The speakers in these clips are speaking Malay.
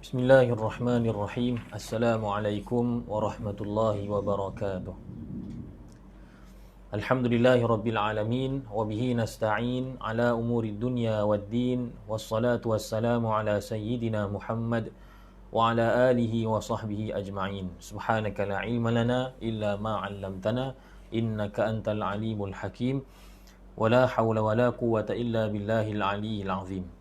Bismillahirrahmanirrahim. Assalamualaikum warahmatullahi wabarakatuh. Alhamdulillahi rabbil alamin wa bihi nasta'in ala umuri dunya waddin wassalatu wassalamu ala sayyidina Muhammad wa ala alihi wa sahbihi ajma'in. Subhanaka la ilma lana illa ma 'allamtana innaka antal alimul hakim. Wa la hawla wa la quwwata illa billahil aliyyil azim.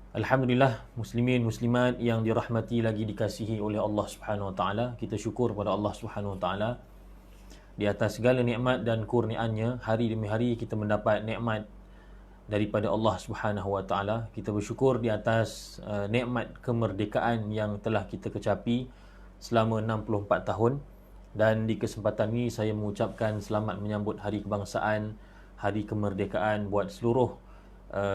Alhamdulillah, muslimin muslimat yang dirahmati lagi dikasihi oleh Allah Subhanahu wa taala. Kita syukur pada Allah Subhanahu wa taala di atas segala nikmat dan kurniaannya. Hari demi hari kita mendapat nikmat daripada Allah Subhanahu wa taala. Kita bersyukur di atas nikmat kemerdekaan yang telah kita kecapi selama 64 tahun. Dan di kesempatan ini saya mengucapkan selamat menyambut Hari Kebangsaan, Hari Kemerdekaan buat seluruh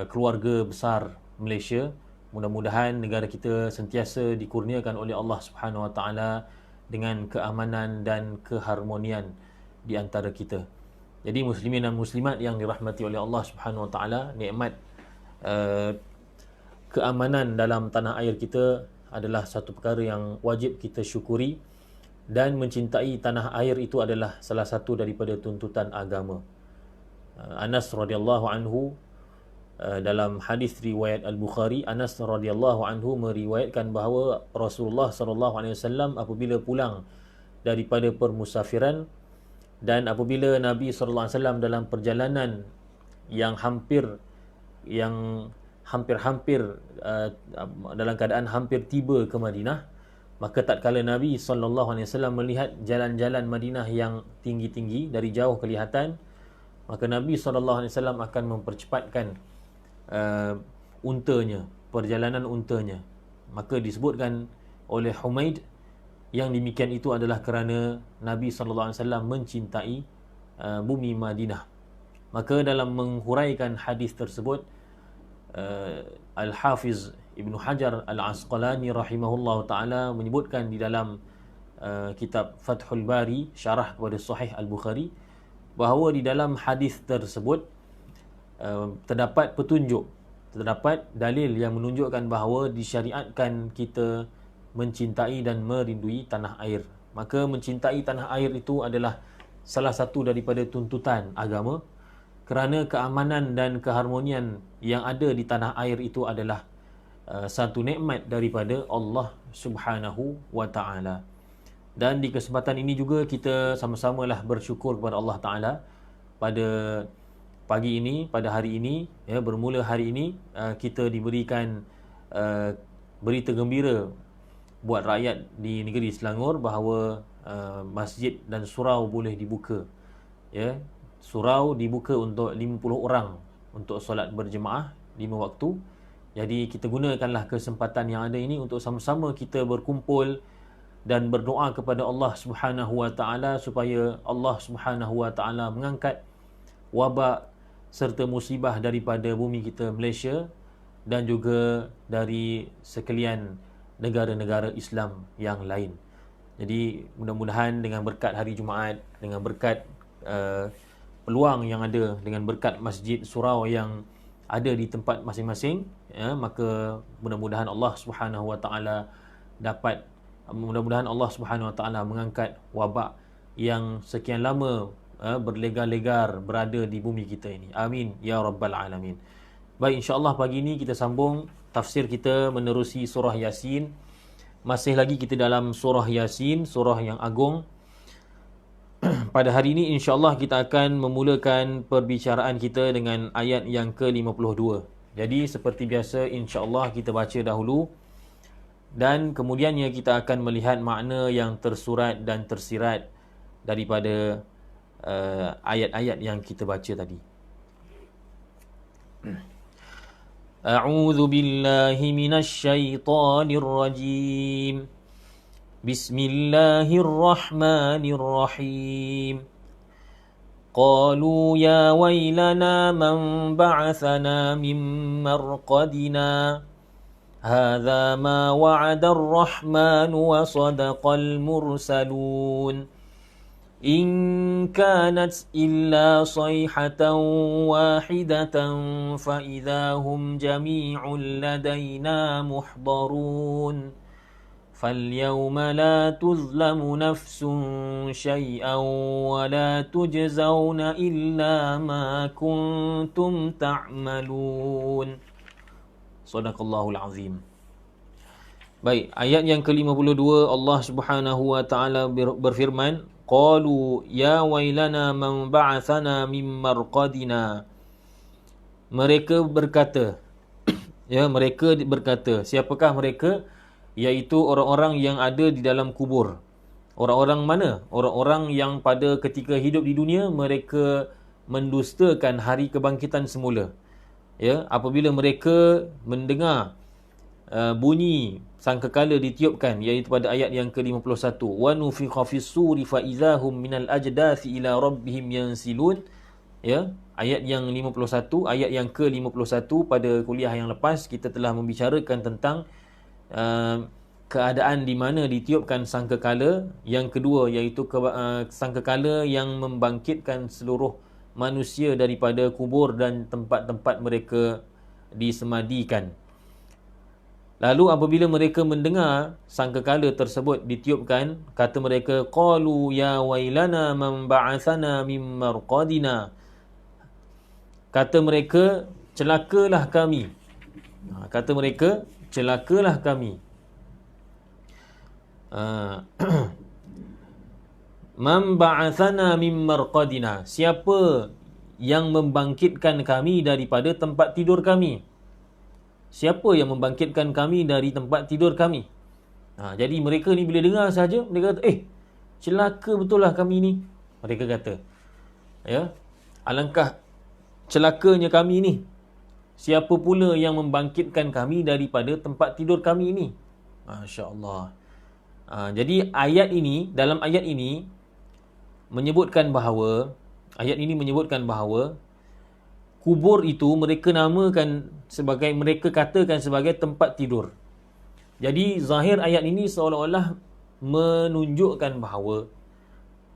keluarga besar Malaysia. Mudah-mudahan negara kita sentiasa dikurniakan oleh Allah Subhanahu wa taala dengan keamanan dan keharmonian di antara kita. Jadi muslimin dan muslimat yang dirahmati oleh Allah Subhanahu wa taala, nikmat keamanan dalam tanah air kita adalah satu perkara yang wajib kita syukuri, dan mencintai tanah air itu adalah salah satu daripada tuntutan agama. Anas radhiyallahu anhu, dalam hadis riwayat Al-Bukhari, Anas radhiyallahu anhu meriwayatkan bahawa Rasulullah sallallahu alaihi wasallam apabila pulang daripada permusafiran dan apabila Nabi sallallahu alaihi wasallam dalam perjalanan yang hampir dalam keadaan hampir tiba ke Madinah, maka tatkala Nabi sallallahu alaihi wasallam melihat jalan-jalan Madinah yang tinggi-tinggi dari jauh kelihatan, maka Nabi sallallahu alaihi wasallam akan mempercepatkan untanya, perjalanan untanya. Maka disebutkan oleh Humaid yang demikian itu adalah kerana Nabi sallallahu alaihi wasallam mencintai bumi Madinah. Maka dalam menghuraikan hadis tersebut, Al-Hafiz Ibn Hajar Al-Asqalani rahimahullah ta'ala menyebutkan di dalam kitab Fathul Bari, syarah kepada Sahih Al-Bukhari, bahawa di dalam hadis tersebut terdapat petunjuk, terdapat dalil yang menunjukkan bahawa disyariatkan kita mencintai dan merindui tanah air. Maka mencintai tanah air itu adalah salah satu daripada tuntutan agama, kerana keamanan dan keharmonian yang ada di tanah air itu adalah satu nikmat daripada Allah Subhanahu wa taala. Dan di kesempatan ini juga kita sama-samalah bersyukur kepada Allah Taala pada pagi ini, pada hari ini, ya, bermula hari ini kita diberikan berita gembira buat rakyat di negeri Selangor bahawa masjid dan surau boleh dibuka. Ya, surau dibuka untuk 50 orang untuk solat berjemaah 5 waktu. Jadi kita gunakanlah kesempatan yang ada ini untuk sama-sama kita berkumpul dan berdoa kepada Allah Subhanahu wa taala supaya Allah Subhanahu wa taala mengangkat wabak serta musibah daripada bumi kita Malaysia dan juga dari sekalian negara-negara Islam yang lain. Jadi mudah-mudahan dengan berkat hari Jumaat, dengan berkat peluang yang ada, dengan berkat masjid surau yang ada di tempat masing-masing, ya, maka mudah-mudahan Allah Subhanahu wa taala mengangkat wabak yang sekian lama berlegar-legar berada di bumi kita ini. Amin ya rabbal alamin. Baik, insya-Allah pagi ini kita sambung tafsir kita menerusi surah Yasin. Masih lagi kita dalam surah Yasin, surah yang agung. Pada hari ini insya-Allah kita akan memulakan perbicaraan kita dengan ayat yang ke-52. Jadi seperti biasa insya-Allah kita baca dahulu dan kemudiannya kita akan melihat makna yang tersurat dan tersirat daripada ayat-ayat yang kita baca tadi. A'udzu billahi minasy syaithanir rajim. Bismillahirrahmanirrahim. Qalu ya wailana man ba'athana min marqadina. Hadza ma wa'ada ar-rahman wa sadaqal mursalun. in kanat illa sayhatan wahidatan fa idahum jami'un ladaina muhdarun فَالْيَوْمَ لَا تُظْلَمُ نَفْسٌ شَيْئًا وَلَا تُجْزَوْنَ إِلَّا مَا كُنْتُمْ تَعْمَلُونَ. Sadaqallahul Azim. Baik, ayat yang ke-52 Allah Subhanahu wa taala berfirman, qalu ya wailana man ba'athana min marqadina. Mereka berkata, siapakah mereka? Iaitu orang-orang yang ada di dalam kubur. Orang-orang mana? Orang-orang yang pada ketika hidup di dunia mereka mendustakan hari kebangkitan semula. Ya, apabila mereka mendengar bunyi sangkakala ditiupkan, iaitu pada ayat yang ke-51, wa nufikha fis-suri fa idzahum minal ajdathi ila rabbihim yansilun. Ya, ayat yang 51, ayat yang ke-51 pada kuliah yang lepas kita telah membicarakan tentang keadaan di mana ditiupkan sangkakala yang kedua, iaitu sangkakala yang membangkitkan seluruh manusia daripada kubur dan tempat-tempat mereka disemadikan. Lalu apabila mereka mendengar sangkakala tersebut ditiupkan, kata mereka, qalu ya wailana man ba'athana min marqadina. Kata mereka, celakalah kami. Man ba'athana min marqadina. Siapa yang membangkitkan kami daripada tempat tidur kami? Siapa yang membangkitkan kami dari tempat tidur kami? Jadi mereka ni bila dengar saja, mereka kata, celaka betul lah kami ni. Mereka kata, ya, alangkah celakanya kami ni. Siapa pula yang membangkitkan kami daripada tempat tidur kami ini? Masya Allah. Jadi dalam ayat ini menyebutkan bahawa kubur itu mereka katakan sebagai tempat tidur. Jadi zahir ayat ini seolah-olah menunjukkan bahawa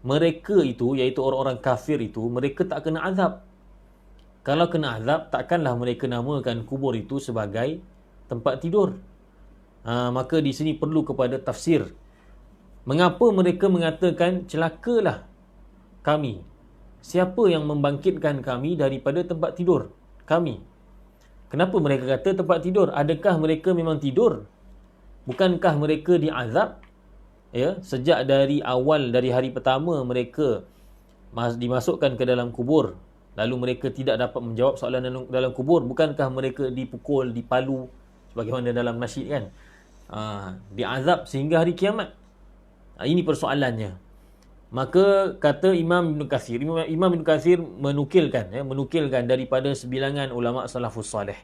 mereka itu, iaitu orang-orang kafir itu, mereka tak kena azab. Kalau kena azab, takkanlah mereka namakan kubur itu sebagai tempat tidur. Maka di sini perlu kepada tafsir. Mengapa mereka mengatakan celakalah kami? Siapa yang membangkitkan kami daripada tempat tidur kami? Kenapa mereka kata tempat tidur? Adakah mereka memang tidur? Bukankah mereka diazab? Ya, sejak dari awal, dari hari pertama mereka dimasukkan ke dalam kubur, lalu mereka tidak dapat menjawab soalan dalam kubur. Bukankah mereka dipukul, dipalu sebagaimana dalam nasyid kan? Diazab sehingga hari kiamat. Ini persoalannya. Maka kata Imam Ibn Kathir menukilkan daripada sebilangan ulama salafus salih,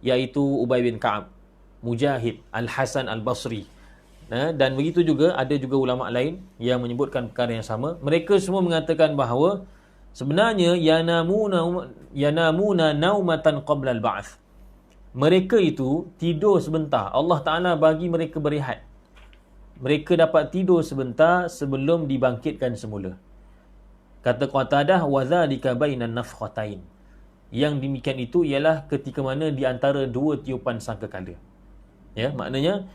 iaitu Ubay bin Ka'ab, Mujahid, Al-Hasan Al-Basri, dan begitu juga ada juga ulama lain yang menyebutkan perkara yang sama. Mereka semua mengatakan bahawa sebenarnya yanamuna naumatan qabla al-ba'th. Mereka itu tidur sebentar. Allah Ta'ala bagi mereka berehat. Mereka dapat tidur sebentar sebelum dibangkitkan semula. Kata Qatadah, wa dzalika bainan nafkhatain. Yang demikian itu ialah ketika mana di antara dua tiupan sangkakala. Ya, maknanya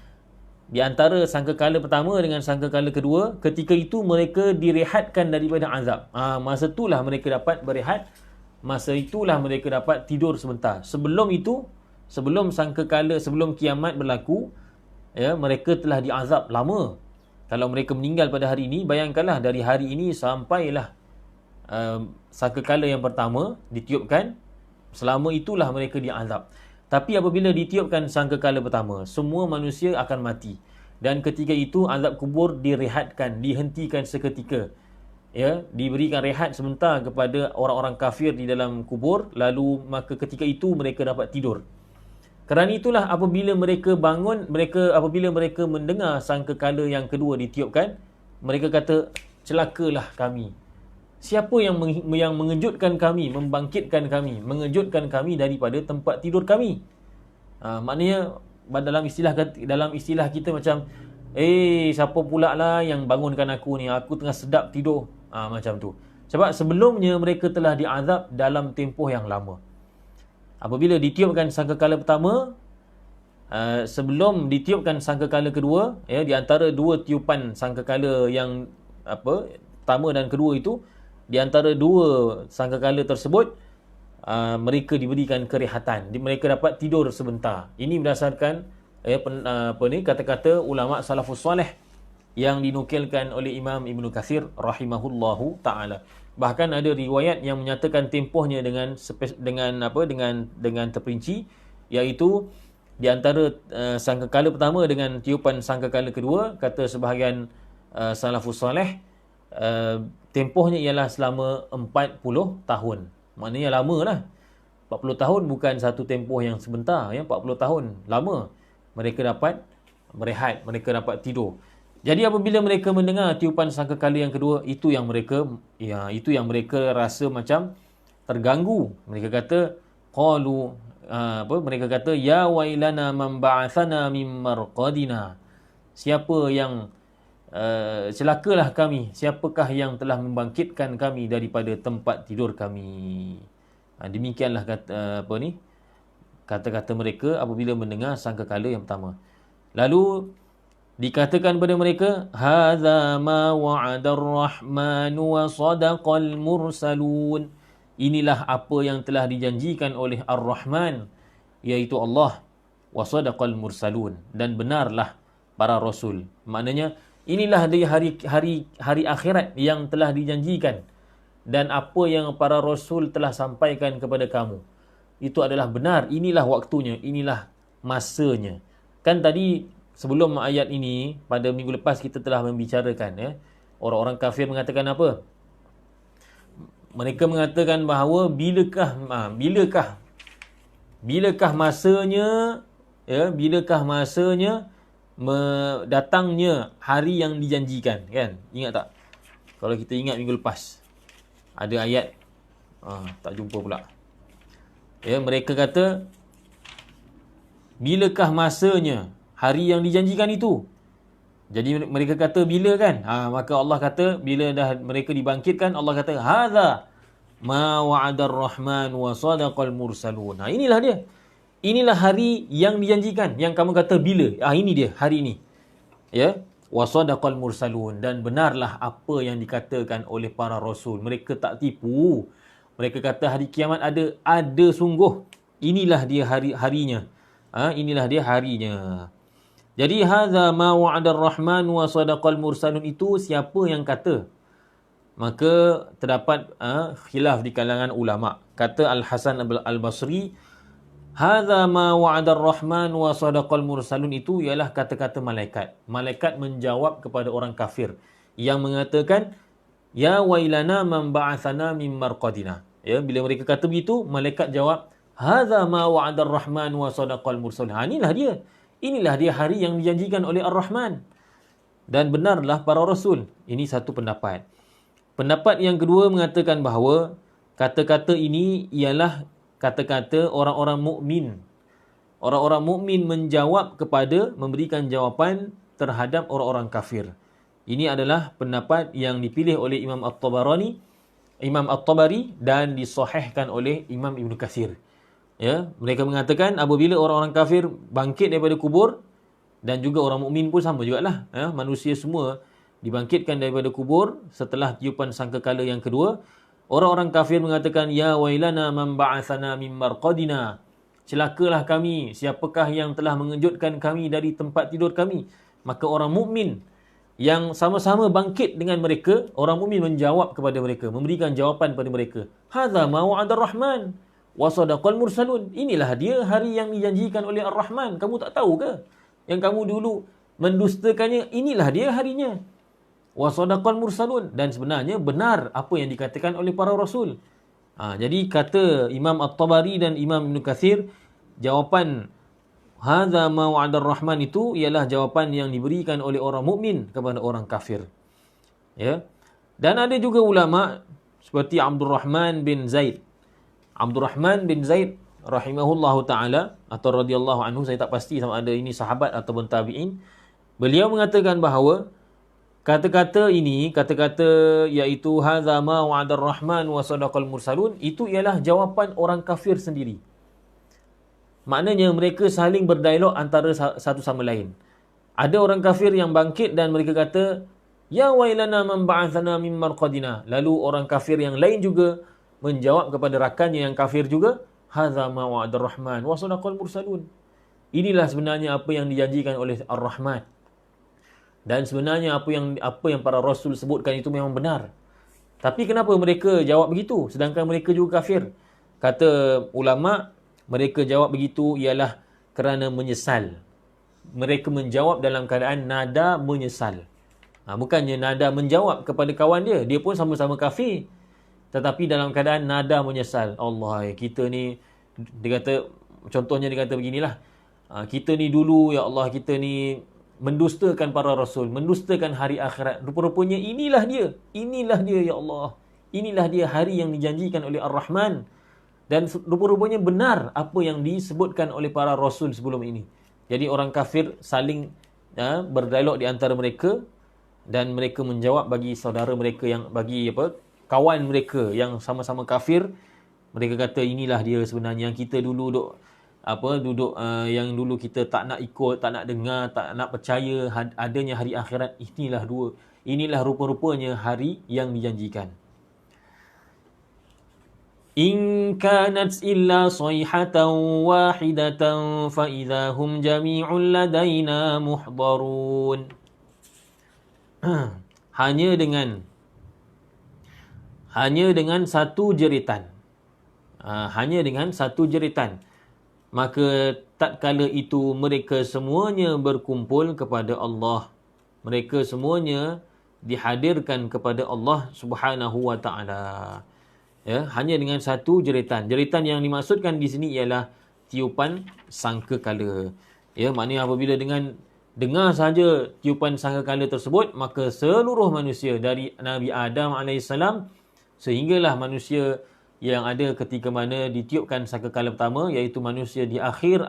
di antara sangkakala pertama dengan sangkakala kedua, ketika itu mereka direhatkan daripada azab. Masa itulah mereka dapat berehat. Masa itulah mereka dapat tidur sebentar. Sebelum itu, sebelum kiamat berlaku, ya, mereka telah diazab lama. Kalau mereka meninggal pada hari ini, bayangkanlah dari hari ini sampailah sangkakala yang pertama ditiupkan, selama itulah mereka diazab. Tapi apabila ditiupkan sangkakala pertama, semua manusia akan mati. Dan ketika itu azab kubur direhatkan, dihentikan seketika. Ya, diberikan rehat sebentar kepada orang-orang kafir di dalam kubur, lalu maka ketika itu mereka dapat tidur. Kerana itulah apabila mereka mendengar sangkakala yang kedua ditiupkan, mereka kata, celakalah kami. Siapa yang mengejutkan kami, membangkitkan kami, mengejutkan kami daripada tempat tidur kami? Maknanya dalam istilah kita macam, siapa pula lah yang bangunkan aku ni? Aku tengah sedap tidur. Macam tu. Sebab sebelumnya mereka telah diazab dalam tempoh yang lama. Apabila ditiupkan sangkakala pertama, sebelum ditiupkan sangkakala kedua, di antara dua tiupan sangkakala yang pertama dan kedua itu, di antara dua sangkakala tersebut, mereka diberikan kerehatan, mereka dapat tidur sebentar. Ini berdasarkan kata-kata ulama salafus soleh yang dinukilkan oleh Imam Ibnu Katsir rahimahullahu taala. Bahkan ada riwayat yang menyatakan tempohnya dengan terperinci, iaitu di antara sangkakala pertama dengan tiupan sangkakala kedua, kata sebahagian salafus soleh, tempohnya ialah selama 40 tahun. Maknanya lama lah. 40 tahun bukan satu tempoh yang sebentar, 40 tahun lama. Mereka dapat berehat, mereka dapat tidur. Jadi apabila mereka mendengar tiupan sangkakala yang kedua, itu yang mereka rasa macam terganggu. Mereka kata mereka kata ya wailana man ba'athana min marqadina. Siapa yang celakalah kami, siapakah yang telah membangkitkan kami daripada tempat tidur kami. Demikianlah kata-kata mereka apabila mendengar sangkakala yang pertama. Lalu dikatakan pada mereka, hadza ma wa'adar rahmanu wa sadaqal mursalun. Inilah apa yang telah dijanjikan oleh Ar-Rahman, iaitu Allah, wa sadaqal mursalun, dan benarlah para rasul. Maknanya inilah dia hari akhirat yang telah dijanjikan, dan apa yang para rasul telah sampaikan kepada kamu itu adalah benar. Inilah waktunya, inilah masanya. Kan tadi sebelum ayat ini, pada minggu lepas kita telah membicarakan, orang-orang kafir mengatakan apa? Mereka mengatakan bahawa bilakah masanya datangnya hari yang dijanjikan, kan? Ingat tak? Kalau kita ingat minggu lepas ada ayat, tak jumpa pula. Mereka kata, bilakah masanya hari yang dijanjikan itu? Jadi mereka kata bila, kan? Maka Allah kata bila dah mereka dibangkitkan, Allah kata hadza ma wa'adar rahman wa sadaqal mursalun. Inilah dia. Inilah hari yang dijanjikan, yang kamu kata bila. Ini dia hari ini. Wa sadaqal mursalun, dan benarlah apa yang dikatakan oleh para rasul. Mereka tak tipu. Mereka kata hari kiamat ada sungguh. Inilah dia harinya. Inilah dia harinya. Jadi hadza ma wa'adar rahman wa sadaqal mursalun itu siapa yang kata? Maka terdapat khilaf di kalangan ulama. Kata Al-Hasan Al-Basri, hadza ma wa'adar rahman wa sadaqal mursalun itu ialah kata-kata malaikat. Malaikat menjawab kepada orang kafir yang mengatakan ya wailana man ba'athana min marqadina. Bila mereka kata begitu, malaikat jawab hadza ma wa'adar rahman wa sadaqal mursalun. Inilah dia hari yang dijanjikan oleh Ar-Rahman, dan benarlah para rasul. Ini satu pendapat. Pendapat yang kedua mengatakan bahawa kata-kata ini ialah kata-kata orang-orang mukmin. Orang-orang mukmin menjawab memberikan jawapan terhadap orang-orang kafir. Ini adalah pendapat yang dipilih oleh Imam At-Tabari dan disahihkan oleh Imam Ibnu Katsir. Mereka mengatakan apabila orang-orang kafir bangkit daripada kubur, dan juga orang mukmin pun sama jugalah, manusia semua dibangkitkan daripada kubur setelah tiupan sangkakala yang kedua, orang-orang kafir mengatakan ya wailana man ba'athana min marqadina. Celakalah kami, siapakah yang telah mengejutkan kami dari tempat tidur kami? Maka orang mukmin yang sama-sama bangkit dengan mereka, orang mukmin menjawab kepada mereka, memberikan jawapan kepada mereka, hadza ma wa'adar rahman wa sadaqal mursalun. Inilah dia hari yang dijanjikan oleh Ar-Rahman. Kamu tak tahu ke? Yang kamu dulu mendustakannya, inilah dia harinya. Wa sadaqal mursalun, dan sebenarnya benar apa yang dikatakan oleh para rasul. Jadi kata Imam At-Tabari dan Imam Ibn Katsir, jawapan hadza ma wa'adar rahman itu ialah jawapan yang diberikan oleh orang mukmin kepada orang kafir. Dan ada juga ulama seperti Abdurrahman bin Zaid rahimahullahu ta'ala atau radhiyallahu anhu, saya tak pasti sama ada ini sahabat ataupun tabi'in. Beliau mengatakan bahawa Kata-kata ini, kata-kata iaitu hadza ma wa'adar rahman wa sadaqal mursalun, itu ialah jawapan orang kafir sendiri. Maknanya mereka saling berdialog antara satu sama lain. Ada orang kafir yang bangkit dan mereka kata, ya wailana man ba'athana min marqadina. Lalu orang kafir yang lain juga menjawab kepada rakannya yang kafir juga, hadza ma wa'adar rahman wa sadaqal mursalun. Inilah sebenarnya apa yang dijanjikan oleh Ar-Rahman. Dan sebenarnya apa yang para rasul sebutkan itu memang benar. Tapi kenapa mereka jawab begitu sedangkan mereka juga kafir? Kata ulama, mereka jawab begitu ialah kerana menyesal. Mereka menjawab dalam keadaan nada menyesal. Bukannya nada menjawab kepada kawan dia. Dia pun sama-sama kafir. Tetapi dalam keadaan nada menyesal. Allah, kita ni, dia kata, contohnya dia kata beginilah. Kita ni dulu, ya Allah, kita ni mendustakan para rasul, mendustakan hari akhirat. Rupa-rupanya inilah dia, ya Allah. Inilah dia hari yang dijanjikan oleh Ar-Rahman. Dan rupa-rupanya benar apa yang disebutkan oleh para rasul sebelum ini. Jadi orang kafir saling berdialog di antara mereka dan mereka menjawab bagi saudara mereka yang kawan mereka yang sama-sama kafir. Mereka kata inilah dia sebenarnya yang kita dulu duduk yang dulu kita tak nak ikut, tak nak dengar, tak nak percaya adanya hari akhirat. Inilah rupa-rupanya hari yang dijanjikan. In kanat illa sayhatan wahidatan fa idahum jami'un ladaina muhdarun. Hanya dengan satu jeritan. Maka tatkala itu mereka semuanya berkumpul kepada Allah. Mereka semuanya dihadirkan kepada Allah Subhanahu wa taala. Ya, hanya dengan satu jeritan. Jeritan yang dimaksudkan di sini ialah tiupan sangkakala. Ya, maknanya apabila dengar saja tiupan sangkakala tersebut, maka seluruh manusia dari Nabi Adam AS sehinggalah manusia yang ada ketika mana ditiupkan sangkakala pertama, iaitu manusia di akhir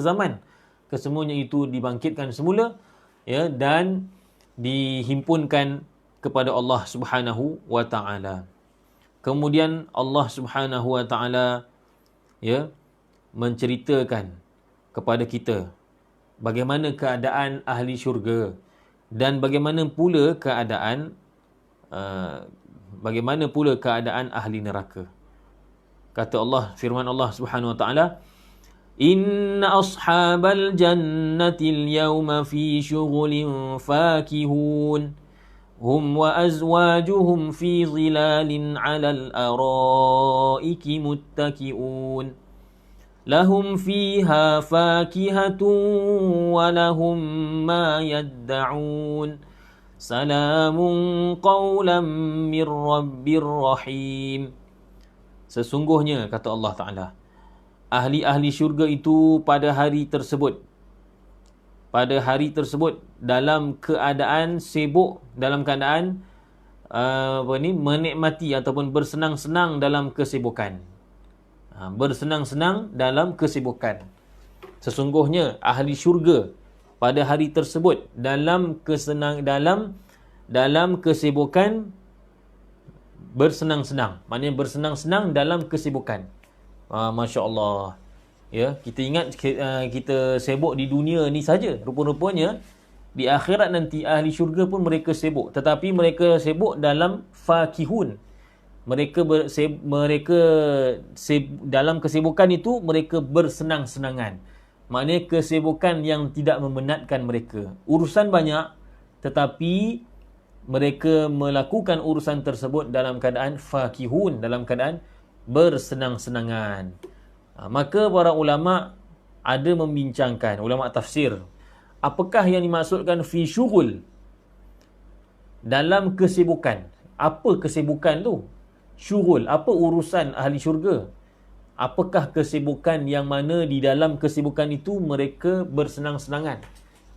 zaman. Kesemuanya itu dibangkitkan semula, ya, dan dihimpunkan kepada Allah Subhanahu wa taala. Kemudian Allah Subhanahu wa taala, ya, menceritakan kepada kita bagaimana keadaan ahli syurga dan bagaimana pula keadaan ahli neraka. Kata Allah, firman Allah Subhanahu wa taala, inna ashabal jannati al-yawma fi syughulin fakihun hum wa azwajuhum fi zilalin 'alal araiki muttaki'un lahum fiha fakihatun wa lahum ma yadda'un salamun qawlan mir rabbir rahim. Sesungguhnya, kata Allah Ta'ala, ahli-ahli syurga itu pada hari tersebut dalam keadaan sibuk, dalam keadaan menikmati ataupun bersenang-senang dalam kesibukan. Bersenang-senang dalam kesibukan. Sesungguhnya ahli syurga pada hari tersebut dalam kesibukan, bersenang-senang. Maknanya bersenang-senang dalam kesibukan. Masya Allah. Ya, kita ingat kita sibuk di dunia ni saja. Rupa-rupanya di akhirat nanti ahli syurga pun mereka sibuk. Tetapi mereka sibuk dalam fakihun. Dalam kesibukan itu mereka bersenang-senangan. Maknanya kesibukan yang tidak memenatkan mereka. Urusan banyak, tetapi mereka melakukan urusan tersebut dalam keadaan fakihun, dalam keadaan bersenang-senangan. Maka para ulama ada membincangkan, ulama tafsir, apakah yang dimaksudkan fi syughul, dalam kesibukan. Apa kesibukan tu? Syughul, apa urusan ahli syurga? Apakah kesibukan yang mana di dalam kesibukan itu mereka bersenang-senangan?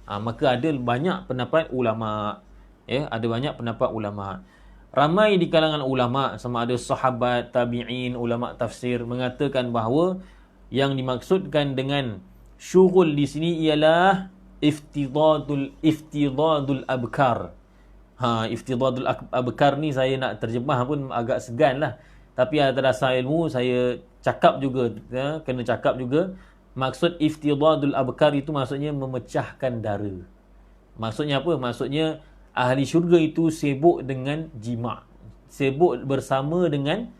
Maka ada banyak pendapat ulama. Ya, ada banyak pendapat ulama. Ramai di kalangan ulama, sama ada sahabat, tabi'in, ulama tafsir, mengatakan bahawa yang dimaksudkan dengan syughul di sini ialah iftidadul abkar. Iftidadul abkar ni saya nak terjemah pun agak segan lah. Tapi atas dasar ilmu saya cakap juga, kena cakap juga. Maksud iftidadul abkar itu maksudnya memecahkan dara. Maksudnya apa? Maksudnya ahli syurga itu sibuk dengan jima', sibuk bersama dengan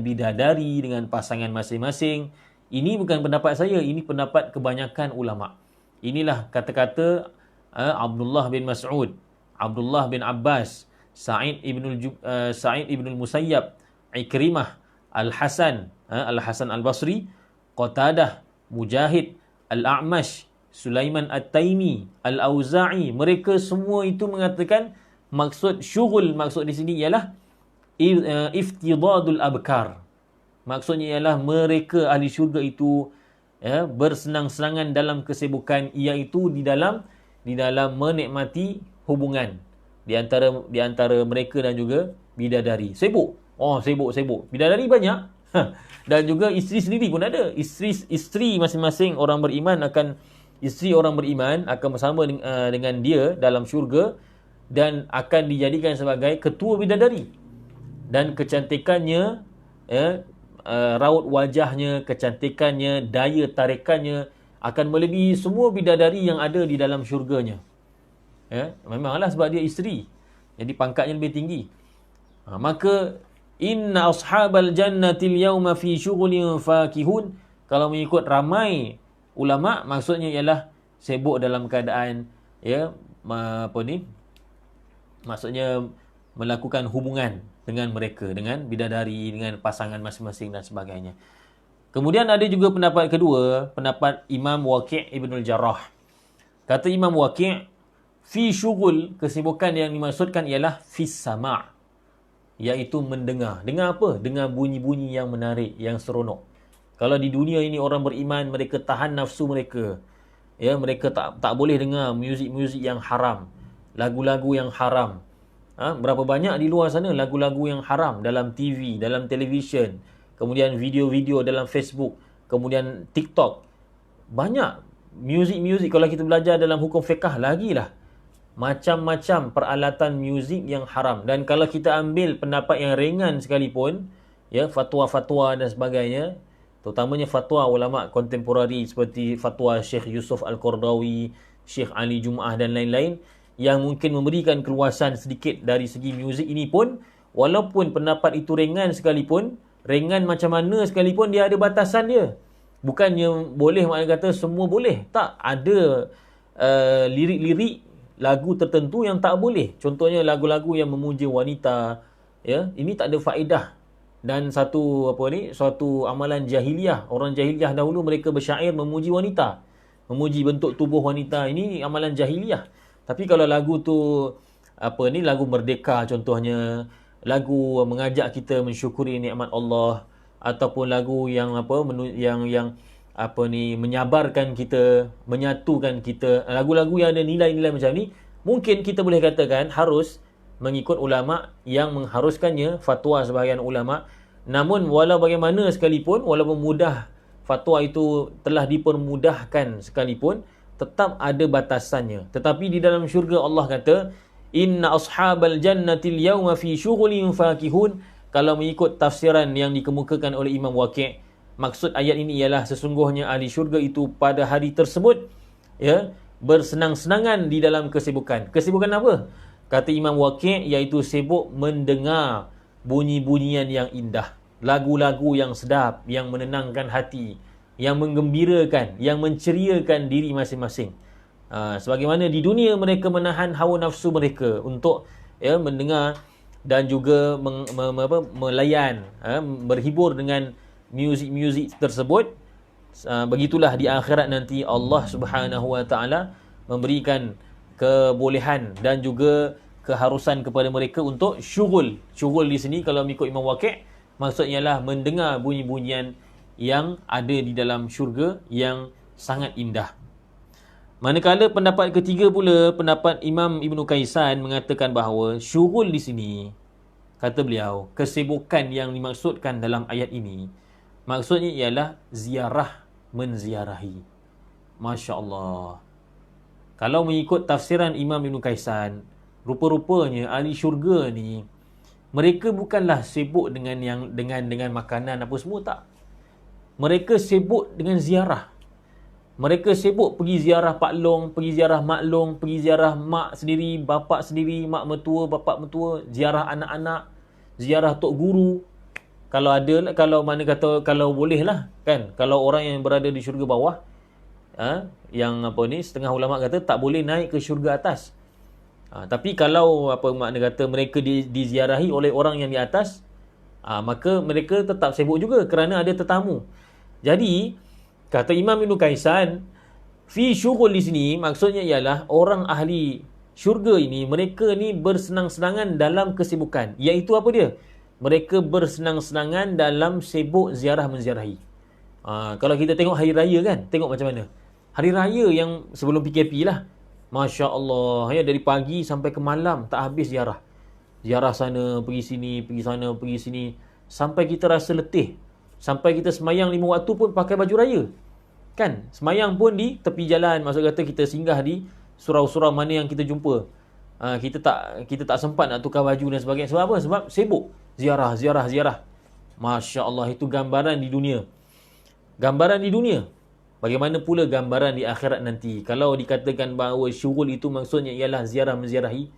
bidadari, dengan pasangan masing-masing. Ini bukan pendapat saya, ini pendapat kebanyakan ulama. Inilah kata-kata Abdullah bin Mas'ud, Abdullah bin Abbas, Sa'id ibnul Musayyab, Ikrimah, Al-Hasan Al-Basri, Qatadah, Mujahid, Al-A'mash, Sulaiman At-Taimi, Al-Auza'i. Mereka semua itu mengatakan maksud syughul, maksud di sini ialah iftidadul abkar. Maksudnya ialah mereka ahli syurga itu bersenang-senangan dalam kesibukan, iaitu di dalam menikmati hubungan di antara mereka dan juga bidadari. Sibuk. Sibuk. Bidadari banyak. Dan juga isteri sendiri pun ada. Isteri masing-masing orang beriman akan bersama dengan dia dalam syurga dan akan dijadikan sebagai ketua bidadari. Dan kecantikannya, raut wajahnya, kecantikannya, daya tarikannya akan melebihi semua bidadari yang ada di dalam syurganya. Memanglah sebab dia isteri, jadi pangkatnya lebih tinggi. Maka inna ashabal jannatil yawma fi syughulin fakihun, kalau mengikut ramai ulama, maksudnya ialah sibuk dalam keadaan maksudnya melakukan hubungan dengan mereka, dengan bidadari, dengan pasangan masing-masing dan sebagainya. Kemudian ada juga pendapat kedua, pendapat Imam Waqi' Ibnul Jarrah. Kata Imam Waqi', fi syughul, kesibukan yang dimaksudkan ialah fis sama', iaitu mendengar. Dengar apa? Dengar bunyi-bunyi yang menarik, yang seronok. Kalau di dunia ini orang beriman, mereka tahan nafsu mereka. Mereka tak boleh dengar muzik-muzik yang haram, lagu-lagu yang haram. Berapa banyak di luar sana lagu-lagu yang haram dalam TV, dalam televisyen, kemudian video-video dalam Facebook, kemudian TikTok. Banyak muzik-muzik. Kalau kita belajar dalam hukum fiqah lagilah, macam-macam peralatan muzik yang haram. Dan kalau kita ambil pendapat yang ringan sekalipun, fatwa-fatwa dan sebagainya, terutamanya fatwa ulama kontemporari seperti fatwa Syekh Yusuf Al-Qardawi, Syekh Ali Jum'ah dan lain-lain, yang mungkin memberikan keluasan sedikit dari segi muzik ini pun, walaupun pendapat itu ringan sekalipun, ringan macam mana sekalipun, dia ada batasan dia. Bukannya boleh, maknanya kata semua boleh. Tak, ada lirik-lirik lagu tertentu yang tak boleh. Contohnya lagu-lagu yang memuja wanita, ini tak ada faedah. Dan suatu amalan jahiliah. Orang jahiliah dahulu mereka bersyair memuji wanita, memuji bentuk tubuh wanita. Ini amalan jahiliah. Tapi kalau lagu tu lagu merdeka contohnya, lagu mengajak kita mensyukuri nikmat Allah, ataupun lagu yang menyabarkan kita, menyatukan kita, lagu-lagu yang ada nilai-nilai macam ni, mungkin kita boleh katakan harus mengikut ulama yang mengharuskannya, fatwa sebahagian ulama. Namun walau bagaimana sekalipun, walaupun mudah fatwa itu telah dipermudahkan sekalipun, tetap ada batasannya. Tetapi di dalam syurga Allah kata, inna ashabal jannatil yawma fi syughulin fakihun. Kalau mengikut tafsiran yang dikemukakan oleh Imam Waqi', maksud ayat ini ialah sesungguhnya ahli syurga itu pada hari tersebut bersenang-senangan di dalam kesibukan. Kesibukan apa? Kata Imam Waqi', iaitu sibuk mendengar bunyi-bunyian yang indah, lagu-lagu yang sedap, yang menenangkan hati, yang menggembirakan, yang menceriakan diri masing-masing. Sebagaimana di dunia mereka menahan hawa nafsu mereka untuk mendengar dan juga melayan, berhibur dengan muzik-muzik tersebut. Begitulah di akhirat nanti Allah Subhanahu Wa Taala memberikan kebolehan dan juga keharusan kepada mereka untuk syughul. Syughul di sini kalau mengikut Imam Waqi', maksudnya ialah mendengar bunyi-bunyian yang ada di dalam syurga yang sangat indah. Manakala pendapat ketiga pula, pendapat Imam Ibn Kaisan mengatakan bahawa syughul di sini, kata beliau, kesibukan yang dimaksudkan dalam ayat ini, maksudnya ialah ziarah, menziarahi. Masya Allah. Kalau mengikut tafsiran Imam Ibn Kaisan, rupa-rupanya ahli syurga ni mereka bukanlah sibuk dengan makanan apa semua, tak. Mereka sibuk dengan ziarah. Mereka sibuk pergi ziarah Pak Long, pergi ziarah Mak Long, pergi ziarah mak sendiri, bapak sendiri, mak mertua, bapak mertua, ziarah anak-anak, ziarah tok guru. Kalau ada, kalau mana kata, kalau boleh lah kan, kalau orang yang berada di syurga bawah, yang apa ni, setengah ulama kata tak boleh naik ke syurga atas. Tapi kalau apa makna kata mereka diziarahi oleh orang yang di atas, maka mereka tetap sibuk juga kerana ada tetamu. Jadi kata Imam Ibn Kaisan, fi syughul di sini maksudnya ialah orang ahli syurga ini, mereka ni bersenang-senangan dalam kesibukan. Iaitu apa dia? Mereka bersenang-senangan dalam sibuk ziarah menziarahi. Kalau kita tengok hari raya kan, tengok macam mana. Hari raya yang sebelum PKP lah, Masya Allah, ya, dari pagi sampai ke malam tak habis ziarah. Ziarah sana, pergi sini, pergi sana, pergi sini, sampai kita rasa letih. Sampai kita semayang 5 waktu pun pakai baju raya. Kan? Semayang pun di tepi jalan. Maksud kata kita singgah di surau-surau mana yang kita jumpa. Kita tak sempat nak tukar baju dan sebagainya. Sebab apa? Sebab sibuk. Ziarah. Masya Allah, itu gambaran di dunia. Gambaran di dunia. Bagaimana pula gambaran di akhirat nanti? Kalau dikatakan bahawa syughul itu maksudnya ialah ziarah menziarahi,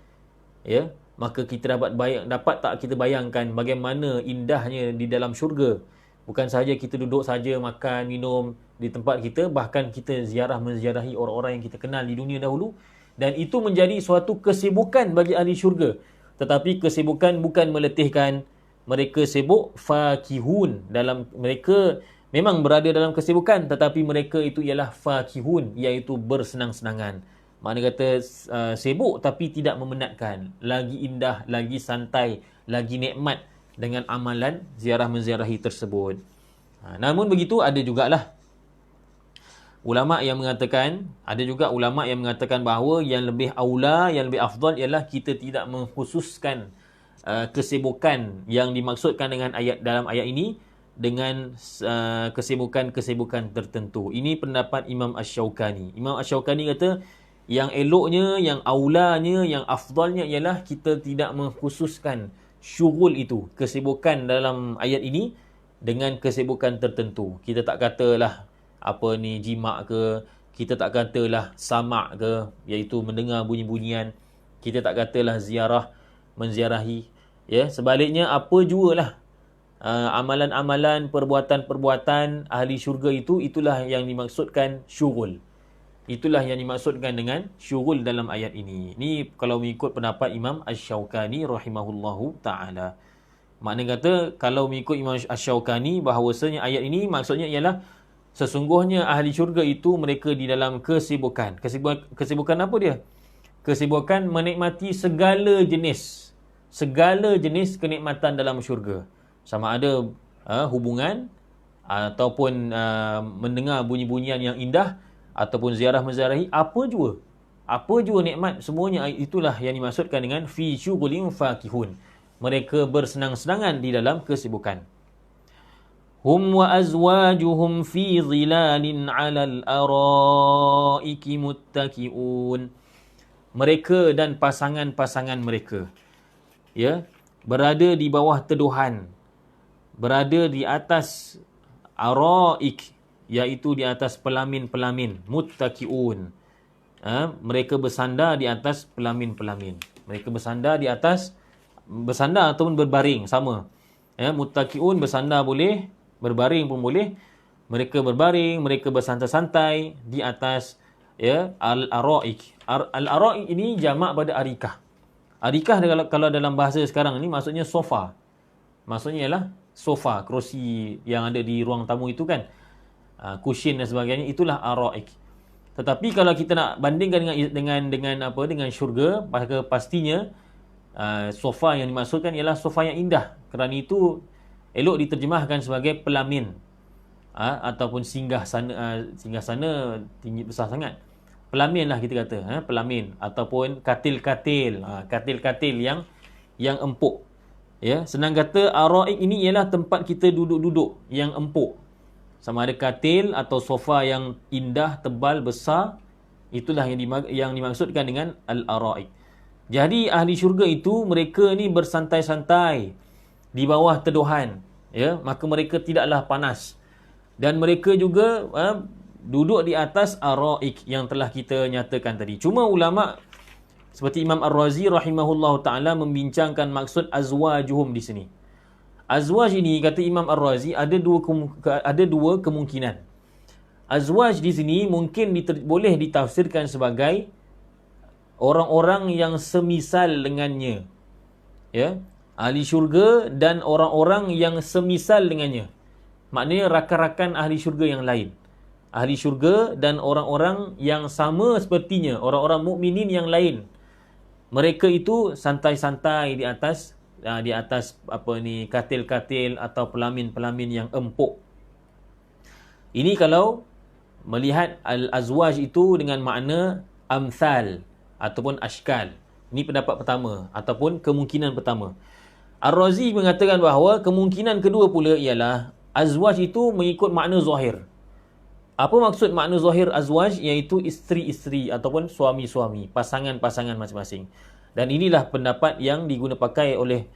ya, maka kita dapat tak kita bayangkan bagaimana indahnya di dalam syurga. Bukan sahaja kita duduk saja makan, minum di tempat kita, bahkan kita ziarah menziarahi orang-orang yang kita kenal di dunia dahulu, dan itu menjadi suatu kesibukan bagi ahli syurga. Tetapi kesibukan bukan meletihkan, mereka sibuk fakihun, dalam mereka memang berada dalam kesibukan, tetapi mereka itu ialah fakihun, iaitu bersenang-senangan. Makna kata sibuk tapi tidak memenatkan, lagi indah, lagi santai, lagi nikmat dengan amalan ziarah menziarahi tersebut. Namun begitu, ada jugalah ulama yang mengatakan, bahawa yang lebih aula, yang lebih afdal ialah kita tidak mengkhususkan kesibukan yang dimaksudkan dengan dalam ayat ini dengan kesibukan-kesibukan tertentu. Ini pendapat Imam Asy-Syaukani. Imam Asy-Syaukani kata yang eloknya, yang aulanya, yang afdalnya ialah kita tidak mengkhususkan syughul itu, kesibukan dalam ayat ini dengan kesibukan tertentu. Kita tak katalah apa ni jimak ke, kita tak katalah samak ke, iaitu mendengar bunyi-bunyian, kita tak katalah ziarah menziarahi, ya. Sebaliknya apa jugalah amalan-amalan, perbuatan-perbuatan ahli syurga itu, itulah yang dimaksudkan syughul. Itulah yang dimaksudkan dengan syughul dalam ayat ini. Ini kalau mengikut pendapat Imam Asy-Syaukani rahimahullahu ta'ala. Maknanya kata, kalau mengikut Imam Asy-Syaukani, bahawasanya ayat ini maksudnya ialah sesungguhnya ahli syurga itu mereka di dalam kesibukan. Kesibukan apa dia? Kesibukan menikmati segala jenis kenikmatan dalam syurga. Sama ada hubungan, ataupun mendengar bunyi-bunyian yang indah, ataupun ziarah menziarahi, apa jua nikmat, semuanya itulah yang dimaksudkan dengan fi syughulin fakihun. Mereka bersenang-senangan di dalam kesibukan. Hum wa azwajuhum fi zilalin 'alal araiki muttaqiun. Mereka dan pasangan-pasangan mereka, ya, berada di bawah teduhan, berada di atas araik, iaitu di atas pelamin-pelamin, muttaqiun. Mereka bersandar di atas pelamin-pelamin. Mereka bersandar ataupun berbaring, sama. Muttaqiun, bersandar boleh, berbaring pun boleh. Mereka berbaring, mereka bersantai-santai di atas, ya, al-araik. Al-araik ini jamak pada arikah. Arikah kalau dalam bahasa sekarang ni maksudnya sofa. Maksudnya ialah sofa, kerusi yang ada di ruang tamu itu kan. Cushion dan sebagainya, itulah araik. Tetapi kalau kita nak bandingkan dengan syurga, maka pastinya sofa yang dimaksudkan ialah sofa yang indah. Kerana itu elok diterjemahkan sebagai pelamin, ataupun singgah sana tinggi besar sangat. Pelamin lah kita kata, pelamin, ataupun katil-katil, katil-katil yang empuk. Ya, senang kata araik ini ialah tempat kita duduk-duduk yang empuk. Sama ada katil atau sofa yang indah, tebal, besar, itulah yang dimaksudkan dengan al-araik. Jadi ahli syurga itu mereka ni bersantai-santai di bawah teduhan, ya, maka mereka tidaklah panas. Dan mereka juga duduk di atas araik yang telah kita nyatakan tadi. Cuma ulama seperti Imam Ar-Razi rahimahullahu taala membincangkan maksud azwajuhum di sini. Azwaj ini kata Imam Ar-Razi ada dua kemungkinan. Azwaj di sini mungkin boleh ditafsirkan sebagai orang-orang yang semisal dengannya, ya, ahli syurga dan orang-orang yang semisal dengannya, maknanya rakan-rakan ahli syurga yang lain, ahli syurga dan orang-orang yang sama sepertinya, orang-orang mukminin yang lain, mereka itu santai-santai di atas katil-katil atau pelamin-pelamin yang empuk. Ini kalau melihat al-azwaj itu dengan makna amthal ataupun ashkal. Ini pendapat pertama ataupun kemungkinan pertama. Ar-Razi mengatakan bahawa kemungkinan kedua pula ialah azwaj itu mengikut makna zahir. Apa maksud makna zahir azwaj? Iaitu isteri-isteri ataupun suami-suami, pasangan-pasangan masing-masing. Dan inilah pendapat yang diguna pakai oleh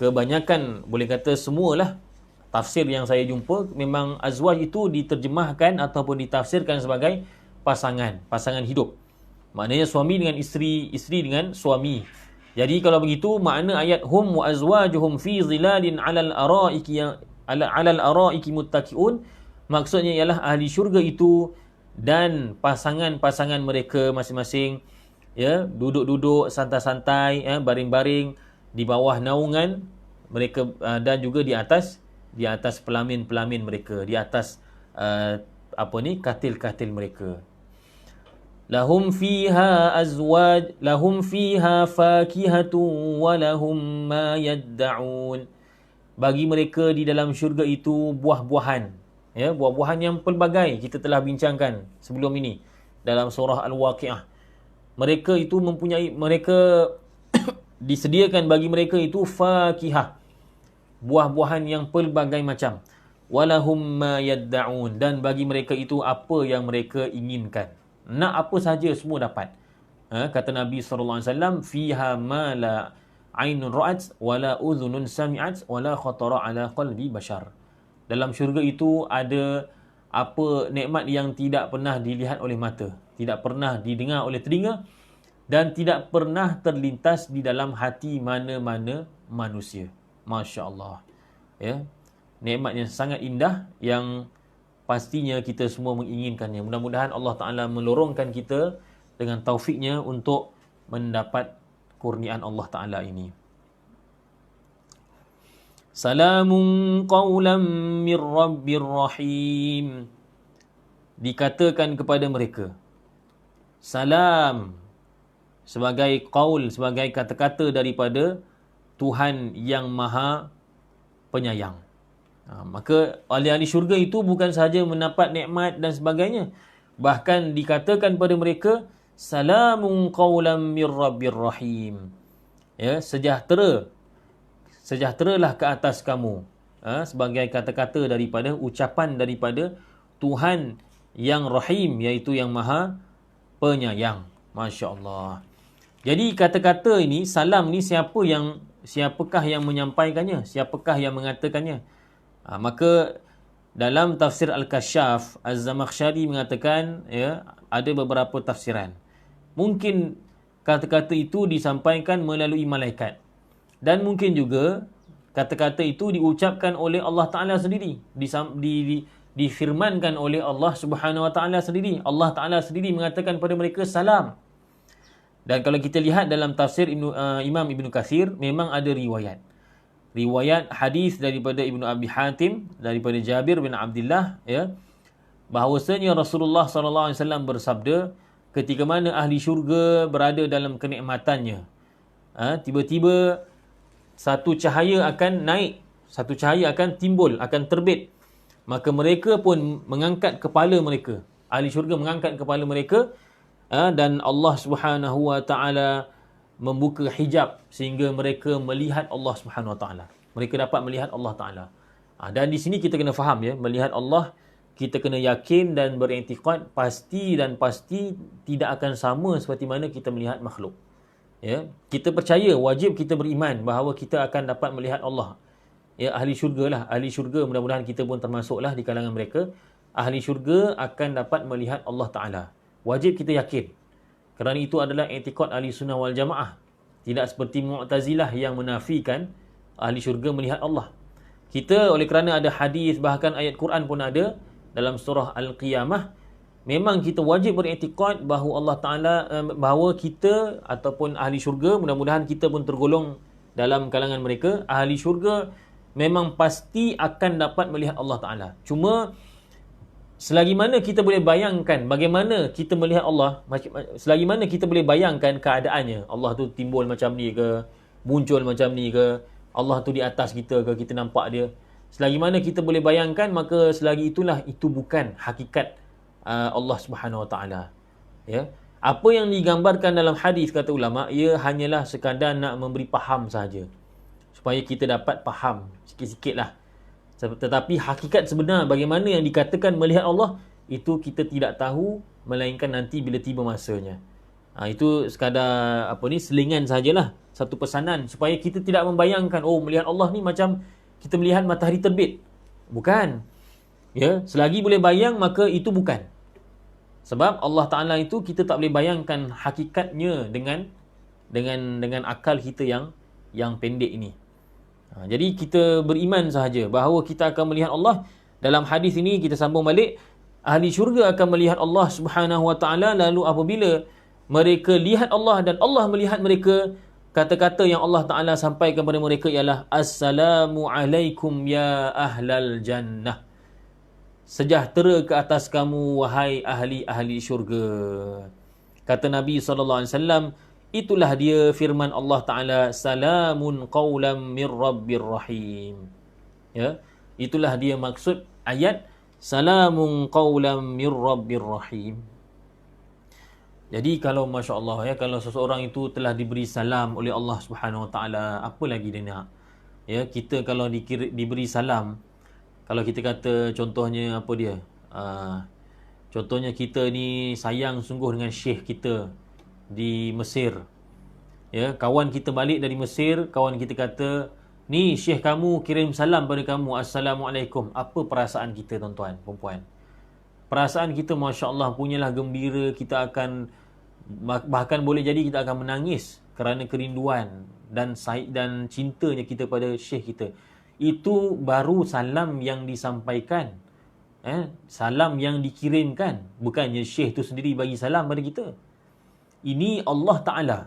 kebanyakan, boleh kata semualah tafsir yang saya jumpa, memang azwaj itu diterjemahkan ataupun ditafsirkan sebagai pasangan hidup. Maknanya suami dengan isteri, isteri dengan suami. Jadi kalau begitu makna ayat hum wa azwajuhum fi zilalin 'alal araiki muttaqiun, maksudnya ialah ahli syurga itu dan pasangan-pasangan mereka masing-masing, ya, duduk-duduk santai-santai, baring-baring di bawah naungan mereka, dan juga di atas pelamin-pelamin mereka, di atas katil-katil mereka. Lahum fiha azwaj, lahum fiha fakihatun wa lahum ma yadda'un. Bagi mereka di dalam syurga itu buah-buahan, ya, buah-buahan yang pelbagai kita telah bincangkan sebelum ini dalam surah Al-Waqiah. Mereka itu disediakan bagi mereka itu fakihah, buah-buahan yang pelbagai macam. Walahum ma yadda'un, dan bagi mereka itu apa yang mereka inginkan. Nak apa saja semua dapat. Kata Nabi SAW, fiha ma la ainun ra'at wala udhunun sami'at wala khatara ala qalbi bashar. Dalam syurga itu ada apa nikmat yang tidak pernah dilihat oleh mata, tidak pernah didengar oleh telinga, dan tidak pernah terlintas di dalam hati mana-mana manusia. Masya Allah, ya, nikmat yang sangat indah yang pastinya kita semua menginginkannya. Mudah-mudahan Allah Ta'ala melorongkan kita dengan taufiknya untuk mendapat kurniaan Allah Ta'ala ini. Salamun qawlan min rabbir rahim. Dikatakan kepada mereka, salam, sebagai qaul, sebagai kata-kata daripada Tuhan yang Maha Penyayang. Maka ahli-ahli syurga itu bukan sahaja mendapat nikmat dan sebagainya, bahkan dikatakan pada mereka, salamun qawlan min rabbir rahim, ya, sejahteralah ke atas kamu, sebagai kata-kata daripada ucapan daripada Tuhan yang rahim, iaitu yang Maha Penyayang. Masya Allah. Jadi kata-kata ini, salam ni, siapakah yang menyampaikannya, siapakah yang mengatakannya? Maka dalam tafsir Al-Kashaf, Az-Zamakhsyari mengatakan, ya, ada beberapa tafsiran. Mungkin kata-kata itu disampaikan melalui malaikat, dan mungkin juga kata-kata itu diucapkan oleh Allah Ta'ala sendiri, difirmankan oleh Allah Subhanahu Wa Ta'ala sendiri. Allah Ta'ala sendiri mengatakan pada mereka salam. Dan kalau kita lihat dalam tafsir Imam Ibn Kathir, memang ada riwayat hadis daripada Ibnu Abi Hatim daripada Jabir bin Abdullah, ya, bahawasanya Rasulullah SAW bersabda, ketika mana ahli syurga berada dalam kenikmatannya, tiba-tiba satu cahaya akan naik, satu cahaya akan timbul, akan terbit, maka mereka pun mengangkat kepala mereka, ahli syurga mengangkat kepala mereka, dan Allah Subhanahu Wa Ta'ala membuka hijab sehingga mereka melihat Allah Subhanahu Wa Ta'ala. Mereka dapat melihat Allah Ta'ala. Dan di sini kita kena faham, ya, melihat Allah, kita kena yakin dan beriktikad pasti tidak akan sama seperti mana kita melihat makhluk. Ya, kita percaya, wajib kita beriman bahawa kita akan dapat melihat Allah. Ya, ahli syurga lah. Ahli syurga, mudah-mudahan kita pun termasuklah di kalangan mereka. Ahli syurga akan dapat melihat Allah Ta'ala. Wajib kita yakin. Kerana itu adalah i'tiqad ahli sunnah wal jamaah. Tidak seperti Mu'tazilah yang menafikan ahli syurga melihat Allah. Kita oleh kerana ada hadis, bahkan ayat Quran pun ada dalam surah Al-Qiyamah, memang kita wajib beriktikad bahawa Allah Ta'ala, bahawa kita ataupun ahli syurga, mudah-mudahan kita pun tergolong dalam kalangan mereka, ahli syurga memang pasti akan dapat melihat Allah Ta'ala. Cuma selagi mana kita boleh bayangkan bagaimana kita melihat Allah, selagi mana kita boleh bayangkan keadaannya, Allah tu timbul macam ni ke, muncul macam ni ke, Allah tu di atas kita ke, kita nampak dia, selagi mana kita boleh bayangkan, maka selagi itulah itu bukan hakikat Allah Subhanahu Wa Taala. Ya, apa yang digambarkan dalam hadis, kata ulama, ia hanyalah sekadar nak memberi faham sahaja, supaya kita dapat faham sikit-sikit lah. Tetapi hakikat sebenar bagaimana yang dikatakan melihat Allah, itu kita tidak tahu, melainkan nanti bila tiba masanya. Itu sekadar selingan sajalah, satu pesanan supaya kita tidak membayangkan, oh melihat Allah ni macam kita melihat matahari terbit. Bukan. Ya, selagi boleh bayang, maka itu bukan. Sebab Allah Ta'ala itu kita tak boleh bayangkan hakikatnya dengan akal kita yang pendek ini. Jadi kita beriman sahaja bahawa kita akan melihat Allah. Dalam hadis ini kita sambung balik, ahli syurga akan melihat Allah Subhanahu Wa Ta'ala. Lalu apabila mereka lihat Allah dan Allah melihat mereka, kata-kata yang Allah Ta'ala sampaikan kepada mereka ialah, Assalamu alaikum ya ahlal jannah. Sejahtera ke atas kamu, wahai ahli-ahli syurga. Kata Nabi SAW, itulah dia firman Allah Ta'ala, Salamun qawlam min rabbir rahim. Ya, itulah dia maksud ayat, Salamun qawlam min rabbir rahim. Jadi kalau Masya Allah, ya, kalau seseorang itu telah diberi salam oleh Allah Subhanahu Wa Taala, apa lagi dia nak? Ya, kita kalau diberi salam, kalau kita kata contohnya apa dia? Contohnya kita ni sayang sungguh dengan syekh kita di Mesir. Ya, kawan kita balik dari Mesir, kawan kita kata, ni syekh kamu kirim salam pada kamu, Assalamualaikum. Apa perasaan kita, tuan-tuan, perempuan? Perasaan kita Masya Allah punyalah gembira, kita akan, bahkan boleh jadi kita akan menangis kerana kerinduan dan cintanya kita pada syekh kita. Itu baru salam yang disampaikan, salam yang dikirimkan. Bukannya syekh tu sendiri bagi salam pada kita. Ini Allah Ta'ala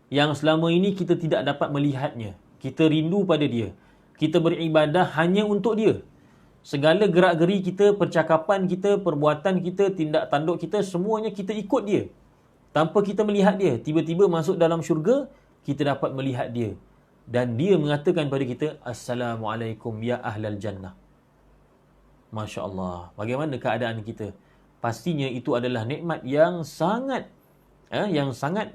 yang selama ini kita tidak dapat melihatnya. Kita rindu pada dia, kita beribadah hanya untuk dia. Segala gerak-geri kita, percakapan kita, perbuatan kita, tindak tanduk kita, semuanya kita ikut dia. Tanpa kita melihat dia, tiba-tiba masuk dalam syurga, kita dapat melihat dia. Dan dia mengatakan pada kita, Assalamualaikum ya ahlal jannah. Masya Allah. Bagaimana keadaan kita? Pastinya itu adalah nikmat yang sangat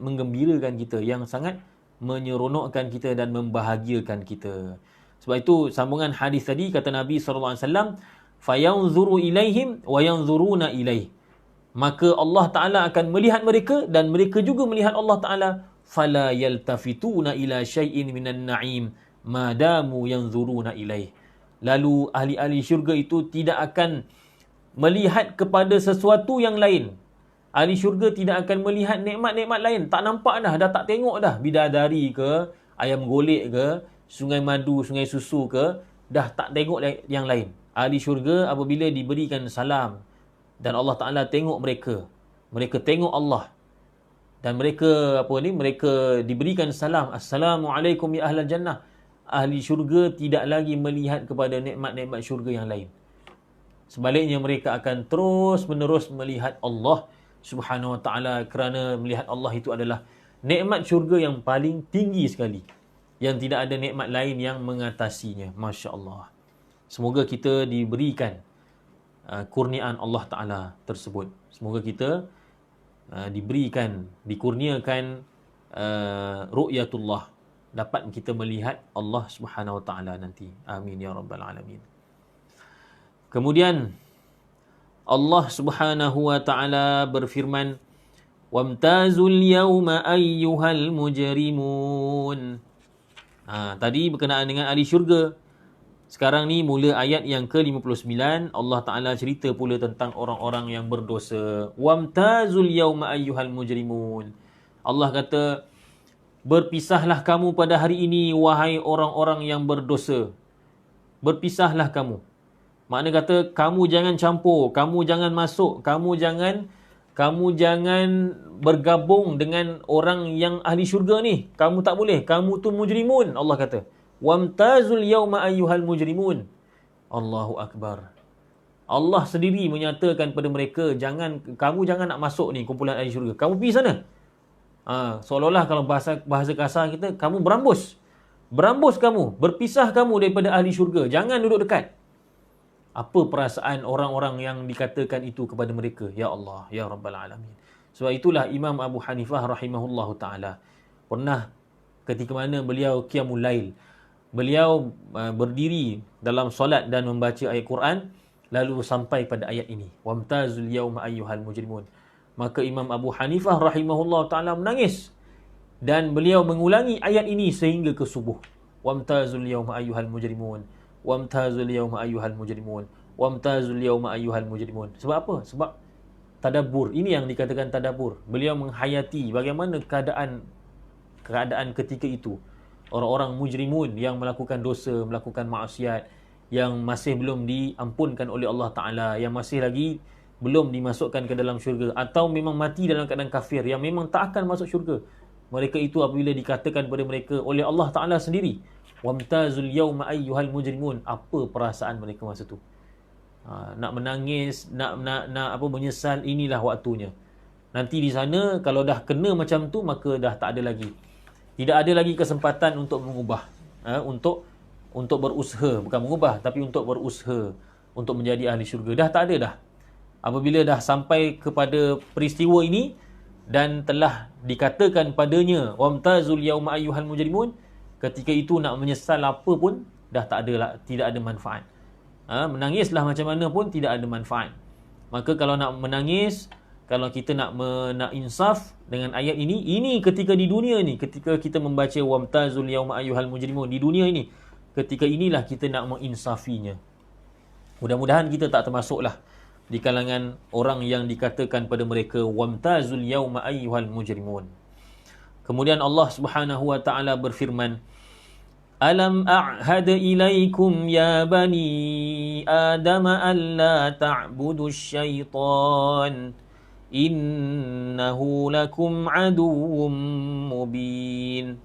menggembirakan kita, yang sangat menyeronokkan kita dan membahagiakan kita. Sebab itu sambungan hadis tadi, kata Nabi SAW, fayanzuru ilaihim wa yanzuruna ilaih. Maka Allah Ta'ala akan melihat mereka dan mereka juga melihat Allah Ta'ala. Fala yaltafituna ila syai'in minan na'im madamu yanzuruna ilaih. Lalu ahli-ahli syurga itu tidak akan melihat kepada sesuatu yang lain. Ahli syurga tidak akan melihat nikmat-nikmat lain. Tak nampak dah tak tengok dah. Bidadari ke, ayam golek ke, sungai madu, sungai susu ke, dah tak tengok yang lain. Ahli syurga apabila diberikan salam dan Allah Ta'ala tengok mereka, mereka tengok Allah, dan mereka mereka diberikan salam, Assalamualaikum ya ahlal jannah. Ahli syurga tidak lagi melihat kepada nikmat-nikmat syurga yang lain. Sebaliknya mereka akan terus-menerus melihat Allah Subhanahu Wa Ta'ala, kerana melihat Allah itu adalah nikmat syurga yang paling tinggi sekali, yang tidak ada nikmat lain yang mengatasinya. Masya Allah. Semoga kita diberikan kurniaan Allah Ta'ala tersebut. Semoga kita dikurniakan ru'yatullah, dapat kita melihat Allah Subhanahu Wa Ta'ala nanti. Amin ya rabbal alamin. Kemudian Allah Subhanahu Wa Ta'ala berfirman, Wamtazul yawma ayyuhal mujrimun. Tadi berkenaan dengan ahli syurga. Sekarang ni mula ayat yang ke-59, Allah Ta'ala cerita pula tentang orang-orang yang berdosa. Wamtazul yawma ayyuhal mujrimun. Allah kata, berpisahlah kamu pada hari ini, wahai orang-orang yang berdosa. Berpisahlah kamu. Makna kata, kamu jangan campur, kamu jangan masuk, kamu jangan bergabung dengan orang yang ahli syurga ni. Kamu tak boleh. Kamu tu mujrimun, Allah kata. Wamtazul yawma ayyuhal mujrimun. Allahu Akbar. Allah sendiri menyatakan pada mereka, kamu jangan nak masuk ni kumpulan ahli syurga. Kamu pergi sana. Seolah-olah kalau bahasa kasar kita, kamu berambus. Berambus kamu, berpisah kamu daripada ahli syurga. Jangan duduk dekat. Apa perasaan orang-orang yang dikatakan itu kepada mereka? Ya Allah, Ya Rabbal Alamin. Sebab itulah Imam Abu Hanifah rahimahullahu ta'ala pernah ketika mana beliau qiyamul lail, beliau berdiri dalam solat dan membaca ayat Quran, lalu sampai pada ayat ini, wamtazul yawma ayyuhal mujrimun. Maka Imam Abu Hanifah rahimahullahu ta'ala menangis dan beliau mengulangi ayat ini sehingga ke subuh. Wamtazul yawma ayyuhal mujrimun. Wamtazul yawma ayyuhal mujrimun. Wamtazul yawma ayyuhal mujrimun. Sebab apa? Sebab tadabbur. Ini yang dikatakan tadabbur. Beliau menghayati bagaimana keadaan ketika itu. Orang-orang mujrimun yang melakukan dosa, melakukan maksiat, yang masih belum diampunkan oleh Allah Ta'ala, yang masih lagi belum dimasukkan ke dalam syurga, atau memang mati dalam keadaan kafir, yang memang tak akan masuk syurga. Mereka itu apabila dikatakan kepada mereka oleh Allah Ta'ala sendiri, wamtazul yawma ayyuhal mujrimun, apa perasaan mereka masa tu? Nak menangis, nak menyesal, inilah waktunya. Nanti di sana kalau dah kena macam tu, maka dah tak ada lagi. Tidak ada lagi kesempatan untuk mengubah, untuk berusaha, bukan mengubah, tapi untuk berusaha untuk menjadi ahli syurga. Dah tak ada dah. Apabila dah sampai kepada peristiwa ini dan telah dikatakan padanya wamtazul yawma ayyuhal mujrimun, ketika itu nak menyesal apa pun dah tak ada lah, tidak ada manfaat. Menangislah macam mana pun tidak ada manfaat. Maka kalau nak menangis, kalau kita nak insaf dengan ayat ini ketika di dunia ni, ketika kita membaca wamtazul yawma ayyuhal mujrimun di dunia ini, ketika inilah kita nak menginsafinya. Mudah-mudahan kita tak termasuklah di kalangan orang yang dikatakan pada mereka wamtazul yawma ayyuhal mujrimun. Kemudian Allah Subhanahu wa ta'ala berfirman, Alam a'had ilaikum ya bani Adam alla ta'budu syaitan innahu lakum aduwwum mubin.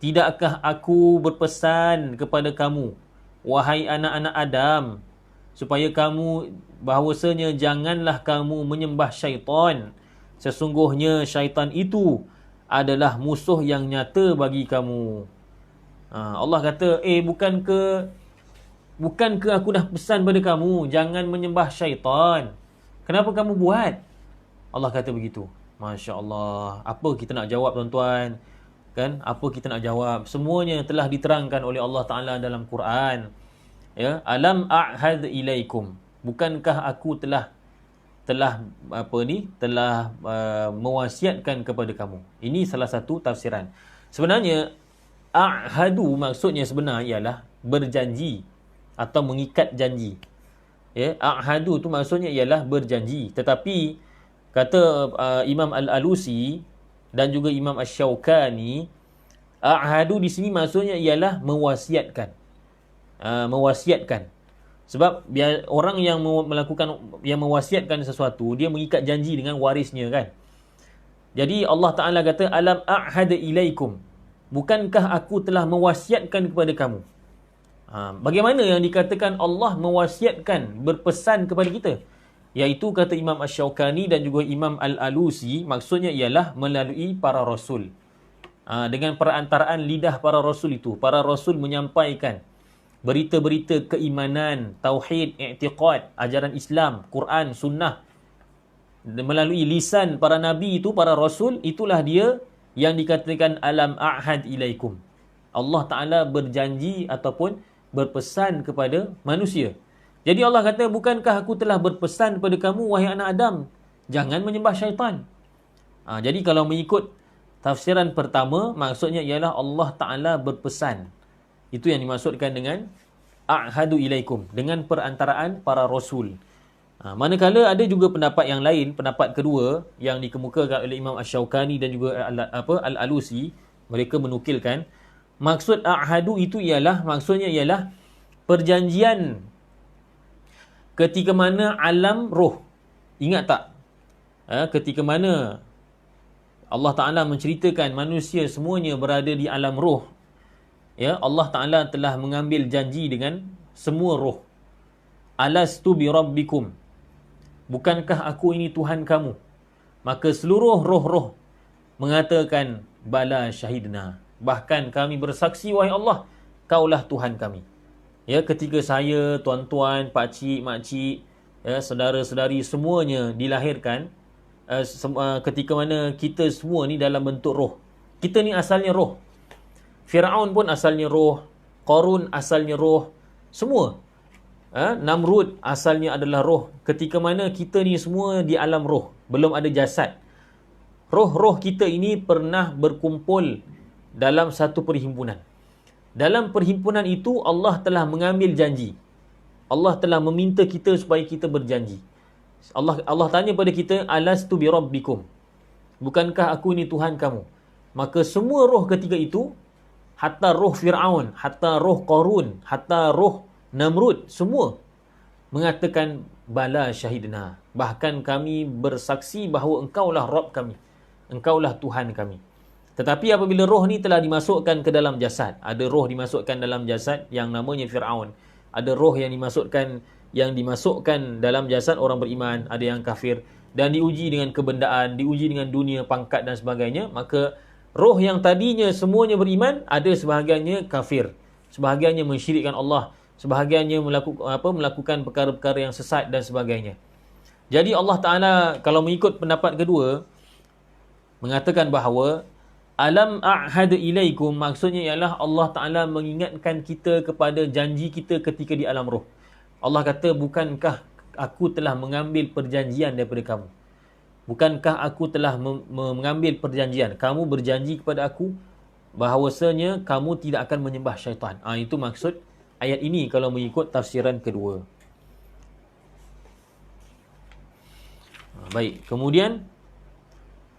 Tidakkah aku berpesan kepada kamu, wahai anak-anak Adam, supaya kamu bahawasanya janganlah kamu menyembah syaitan. Sesungguhnya syaitan itu adalah musuh yang nyata bagi kamu. Allah kata, bukankah aku dah pesan pada kamu jangan menyembah syaitan? Kenapa kamu buat? Allah kata begitu. Masya Allah. Apa kita nak jawab, tuan-tuan? Kan? Apa kita nak jawab? Semuanya telah diterangkan oleh Allah Ta'ala dalam Quran. Ya, alam a'had ilaikum. Bukankah aku telah mewasiatkan kepada kamu. Ini salah satu tafsiran. Sebenarnya a'hadu maksudnya sebenar ialah berjanji atau mengikat janji. Ya, a'hadu tu maksudnya ialah berjanji. Tetapi kata Imam Al-Alusi dan juga Imam Asy-Syaukani, a'hadu di sini maksudnya ialah mewasiatkan. Mewasiatkan. Sebab orang yang mewasiatkan sesuatu, dia mengikat janji dengan warisnya, kan. Jadi Allah Ta'ala kata, alam a'had ilaikum. Bukankah aku telah mewasiatkan kepada kamu? Bagaimana yang dikatakan Allah mewasiatkan, berpesan kepada kita? Iaitu kata Imam Asy-Syaukani dan juga Imam Al-Alusi, maksudnya ialah melalui para rasul. Dengan perantaraan lidah para rasul itu, para rasul menyampaikan berita-berita keimanan, tauhid, i'tiqad, ajaran Islam, Quran, sunnah. Melalui lisan para nabi itu, para rasul, itulah dia yang dikatakan alam a'had ilaikum. Allah Ta'ala berjanji ataupun berpesan kepada manusia. Jadi Allah kata, bukankah aku telah berpesan kepada kamu, wahai anak Adam, jangan menyembah syaitan. Jadi kalau mengikut tafsiran pertama, maksudnya ialah Allah Ta'ala berpesan. Itu yang dimaksudkan dengan a'hadu ilaikum, dengan perantaraan para rasul. Manakala ada juga pendapat yang lain, pendapat kedua yang dikemukakan oleh Imam Asy-Syaukani dan juga Al-Alusi, mereka menukilkan maksud a'hadu itu maksudnya ialah perjanjian ketika mana alam roh. Ingat tak? Ketika mana Allah Ta'ala menceritakan manusia semuanya berada di alam roh, Allah Ta'ala telah mengambil janji dengan semua roh. Alastu bi rabbikum, bukankah aku ini Tuhan kamu? Maka seluruh roh-roh mengatakan bala syahidna, bahkan kami bersaksi wahai Allah, kaulah Tuhan kami. Ketika saya, tuan-tuan, pakcik, makcik, saudara-saudari semuanya dilahirkan, ketika mana kita semua ni dalam bentuk roh. Kita ni asalnya roh. Firaun pun asalnya roh, Qarun asalnya roh, semua. Namrud asalnya adalah roh. Ketika mana kita ni semua di alam roh, belum ada jasad. Roh-roh kita ini pernah berkumpul dalam satu perhimpunan. Dalam perhimpunan itu Allah telah mengambil janji. Allah telah meminta kita supaya kita berjanji. Allah tanya pada kita, alastu bi rabbikum, bukankah aku ini Tuhan kamu? Maka semua roh ketika itu, hatta roh Fir'aun, hatta roh Qarun, hatta roh Namrud, semua mengatakan bala syahidna, bahkan kami bersaksi bahawa engkaulah Rabb kami, engkaulah Tuhan kami. Tetapi apabila roh ni telah dimasukkan ke dalam jasad, ada roh dimasukkan dalam jasad yang namanya Fir'aun, ada roh yang dimasukkan dalam jasad orang beriman, ada yang kafir, dan diuji dengan kebendaan, diuji dengan dunia, pangkat dan sebagainya, maka roh yang tadinya semuanya beriman, ada sebahagiannya kafir, sebahagiannya mensyirikkan Allah, sebahagiannya melakukan perkara-perkara yang sesat dan sebagainya. Jadi Allah Ta'ala kalau mengikut pendapat kedua mengatakan bahawa alam a'had ilaikum, maksudnya ialah Allah Ta'ala mengingatkan kita kepada janji kita ketika di alam roh. Allah kata, bukankah aku telah mengambil perjanjian daripada kamu? Bukankah aku telah mengambil perjanjian? Kamu berjanji kepada aku bahawasanya kamu tidak akan menyembah syaitan. Itu maksud ayat ini kalau mengikut tafsiran kedua. Baik, kemudian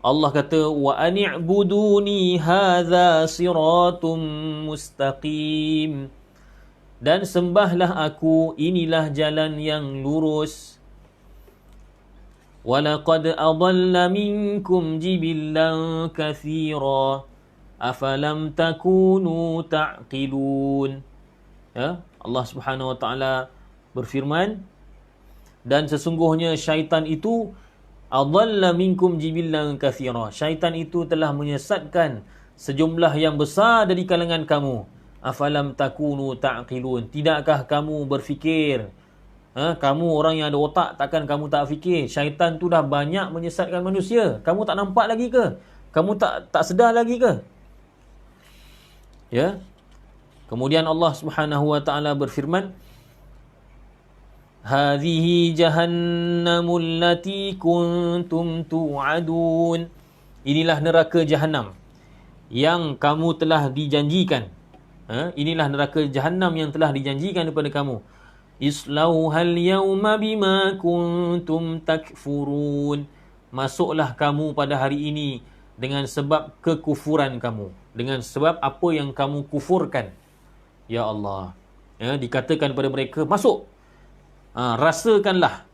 Allah kata, wa ani'buduni hadza siratum mustaqim, dan sembahlah aku, inilah jalan yang lurus. Walaqad adalla minkum jibillan katsira afalam takunu ta'qilun. Allah Subhanahu wa taala berfirman, dan sesungguhnya syaitan itu adalla minkum jibillan katsira, syaitan itu telah menyesatkan sejumlah yang besar dari kalangan kamu. Afalam takunu ta'qilun, tidakkah kamu berfikir? Kamu orang yang ada otak, takkan kamu tak fikir? Syaitan tu dah banyak menyesatkan manusia, kamu tak nampak lagi ke? Kamu tak sedar lagi ke? Kemudian Allah Subhanahu wa taala berfirman, hadhihi jahannamul lati kuntum tu'adun, inilah neraka Jahannam yang kamu telah dijanjikan. Inilah neraka Jahannam yang telah dijanjikan kepada kamu. Islauhal yawma bima kuntum takfurun, masuklah kamu pada hari ini dengan sebab kekufuran kamu, dengan sebab apa yang kamu kufurkan. Ya Allah, dikatakan pada mereka, masuk, rasakanlah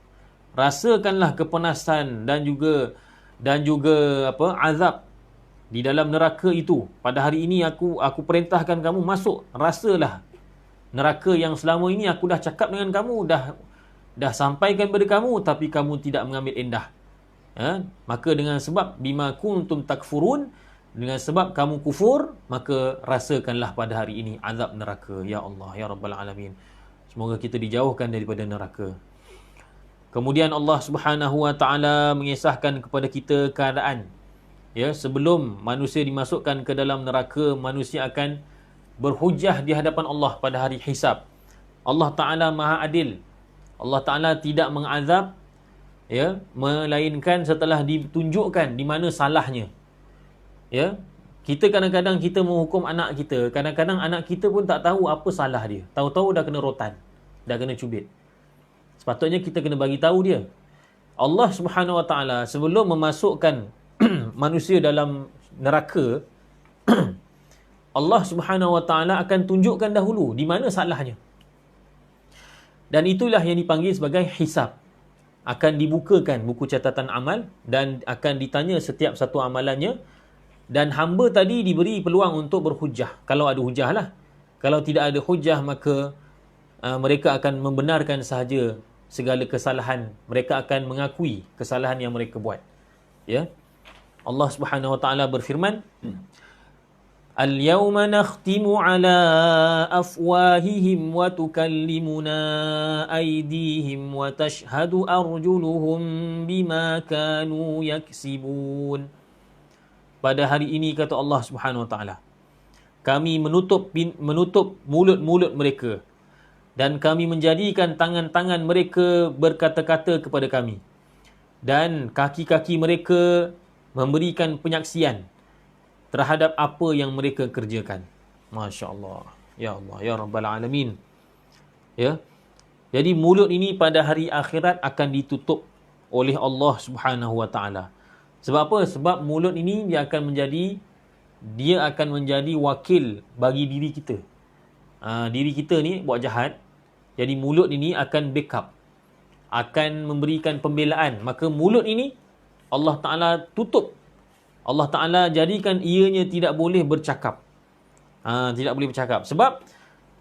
kepenasan dan juga azab di dalam neraka itu. Pada hari ini aku perintahkan kamu masuk, rasalah neraka yang selama ini aku dah cakap dengan kamu, dah sampaikan pada kamu, tapi kamu tidak mengambil endah. Maka dengan sebab bima kuntum takfurun, dengan sebab kamu kufur, maka rasakanlah pada hari ini azab neraka. Ya Allah, ya Rabbal Alamin, semoga kita dijauhkan daripada neraka. Kemudian Allah Subhanahu wa taala mengisahkan kepada kita keadaan sebelum manusia dimasukkan ke dalam neraka, manusia akan berhujah di hadapan Allah pada hari hisab. Allah Ta'ala Maha Adil. Allah Ta'ala tidak mengazab ya, melainkan setelah ditunjukkan di mana salahnya. Ya, kita kadang-kadang kita menghukum anak kita, kadang-kadang anak kita pun tak tahu apa salah dia. Tahu-tahu dah kena rotan, dah kena cubit. Sepatutnya kita kena bagi tahu dia. Allah Subhanahu Wa Taala sebelum memasukkan manusia dalam neraka, Allah Subhanahu Wa Taala akan tunjukkan dahulu di mana salahnya. Dan itulah yang dipanggil sebagai hisab. Akan dibukakan buku catatan amal dan akan ditanya setiap satu amalannya, dan hamba tadi diberi peluang untuk berhujah. Kalau ada hujah lah. Kalau tidak ada hujah, maka mereka akan membenarkan sahaja segala kesalahan. Mereka akan mengakui kesalahan yang mereka buat. Ya. Allah Subhanahu Wa Taala berfirman, Al-yawma nakhtimu ala afwahihim wa tukallimuna aydihim wa tashhadu arjuluhum bima kanu yaksibun. Pada hari ini, kata Allah Subhanahu Wa Taala, kami menutup mulut-mulut mereka, dan kami menjadikan tangan-tangan mereka berkata-kata kepada kami, dan kaki-kaki mereka memberikan penyaksian terhadap apa yang mereka kerjakan. Masya Allah. Ya Allah, ya Rabbal Alamin. Ya. Jadi mulut ini pada hari akhirat akan ditutup oleh Allah Subhanahu Wa Taala. Sebab apa? Sebab mulut ini dia akan menjadi wakil bagi diri kita. Diri kita ni buat jahat, jadi mulut ini akan backup, akan memberikan pembelaan. Maka mulut ini Allah Ta'ala tutup. Allah Ta'ala jadikan ianya tidak boleh bercakap. Tidak boleh bercakap. Sebab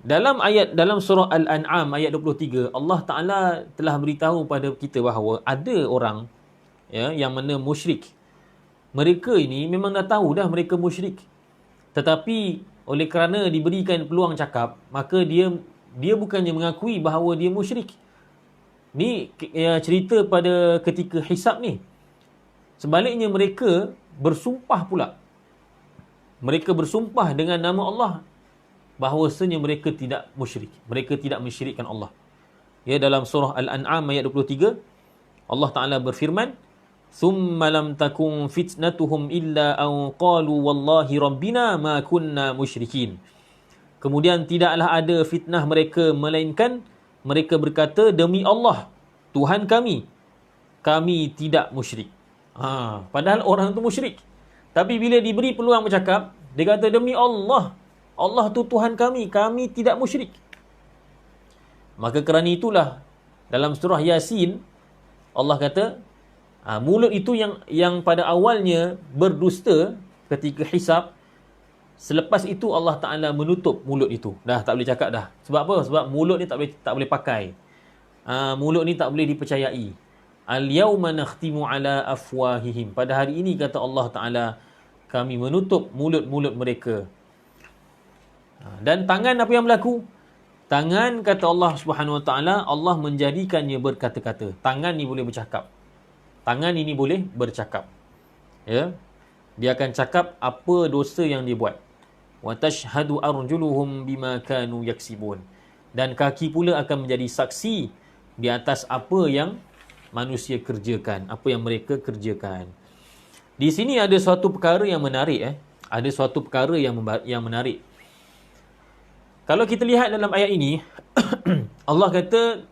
dalam surah Al-An'am ayat 23, Allah Ta'ala telah beritahu pada kita bahawa ada orang, ya, yang mana musyrik. Mereka ini memang dah tahu dah mereka musyrik. Tetapi oleh kerana diberikan peluang cakap, maka dia bukannya mengakui bahawa dia musyrik. Ni cerita pada ketika hisab ni. Sebaliknya mereka bersumpah pula. Mereka bersumpah dengan nama Allah bahawasanya mereka tidak musyrik. Mereka tidak mensyirikkan Allah. Ya, dalam surah Al-An'am ayat 23, Allah Ta'ala berfirman, "Thumma lam takun fitnatuhum illa an qalu wallahi rabbina ma kunna musyrikin." Kemudian tidaklah ada fitnah mereka, melainkan mereka berkata, demi Allah, Tuhan kami tidak musyrik. Padahal orang tu musyrik. Tapi bila diberi peluang bercakap, dia kata demi Allah, Allah tu Tuhan kami tidak musyrik. Maka kerana itulah dalam surah Yasin Allah kata, mulut itu yang pada awalnya berdusta ketika hisab, selepas itu Allah Ta'ala menutup mulut itu. Dah tak boleh cakap dah. Sebab apa? Sebab mulut ni tak boleh pakai. Mulut ni tak boleh dipercayai. Al-yawma nakhtimu ala afwahihim. Pada hari ini, kata Allah Ta'ala, kami menutup mulut-mulut mereka. Dan tangan apa yang berlaku? Tangan, kata Allah Subhanahu Wa Ta'ala, Allah menjadikannya berkata-kata. Tangan ni boleh bercakap. Tangan ini boleh bercakap. Ya. Dia akan cakap apa dosa yang dia buat. Wa tashhadu arjuluhum bima kanu yaksibun. Dan kaki pula akan menjadi saksi di atas apa yang manusia kerjakan, apa yang mereka kerjakan. Di sini ada suatu perkara yang menarik. Ada suatu perkara yang menarik. Kalau kita lihat dalam ayat ini, Allah kata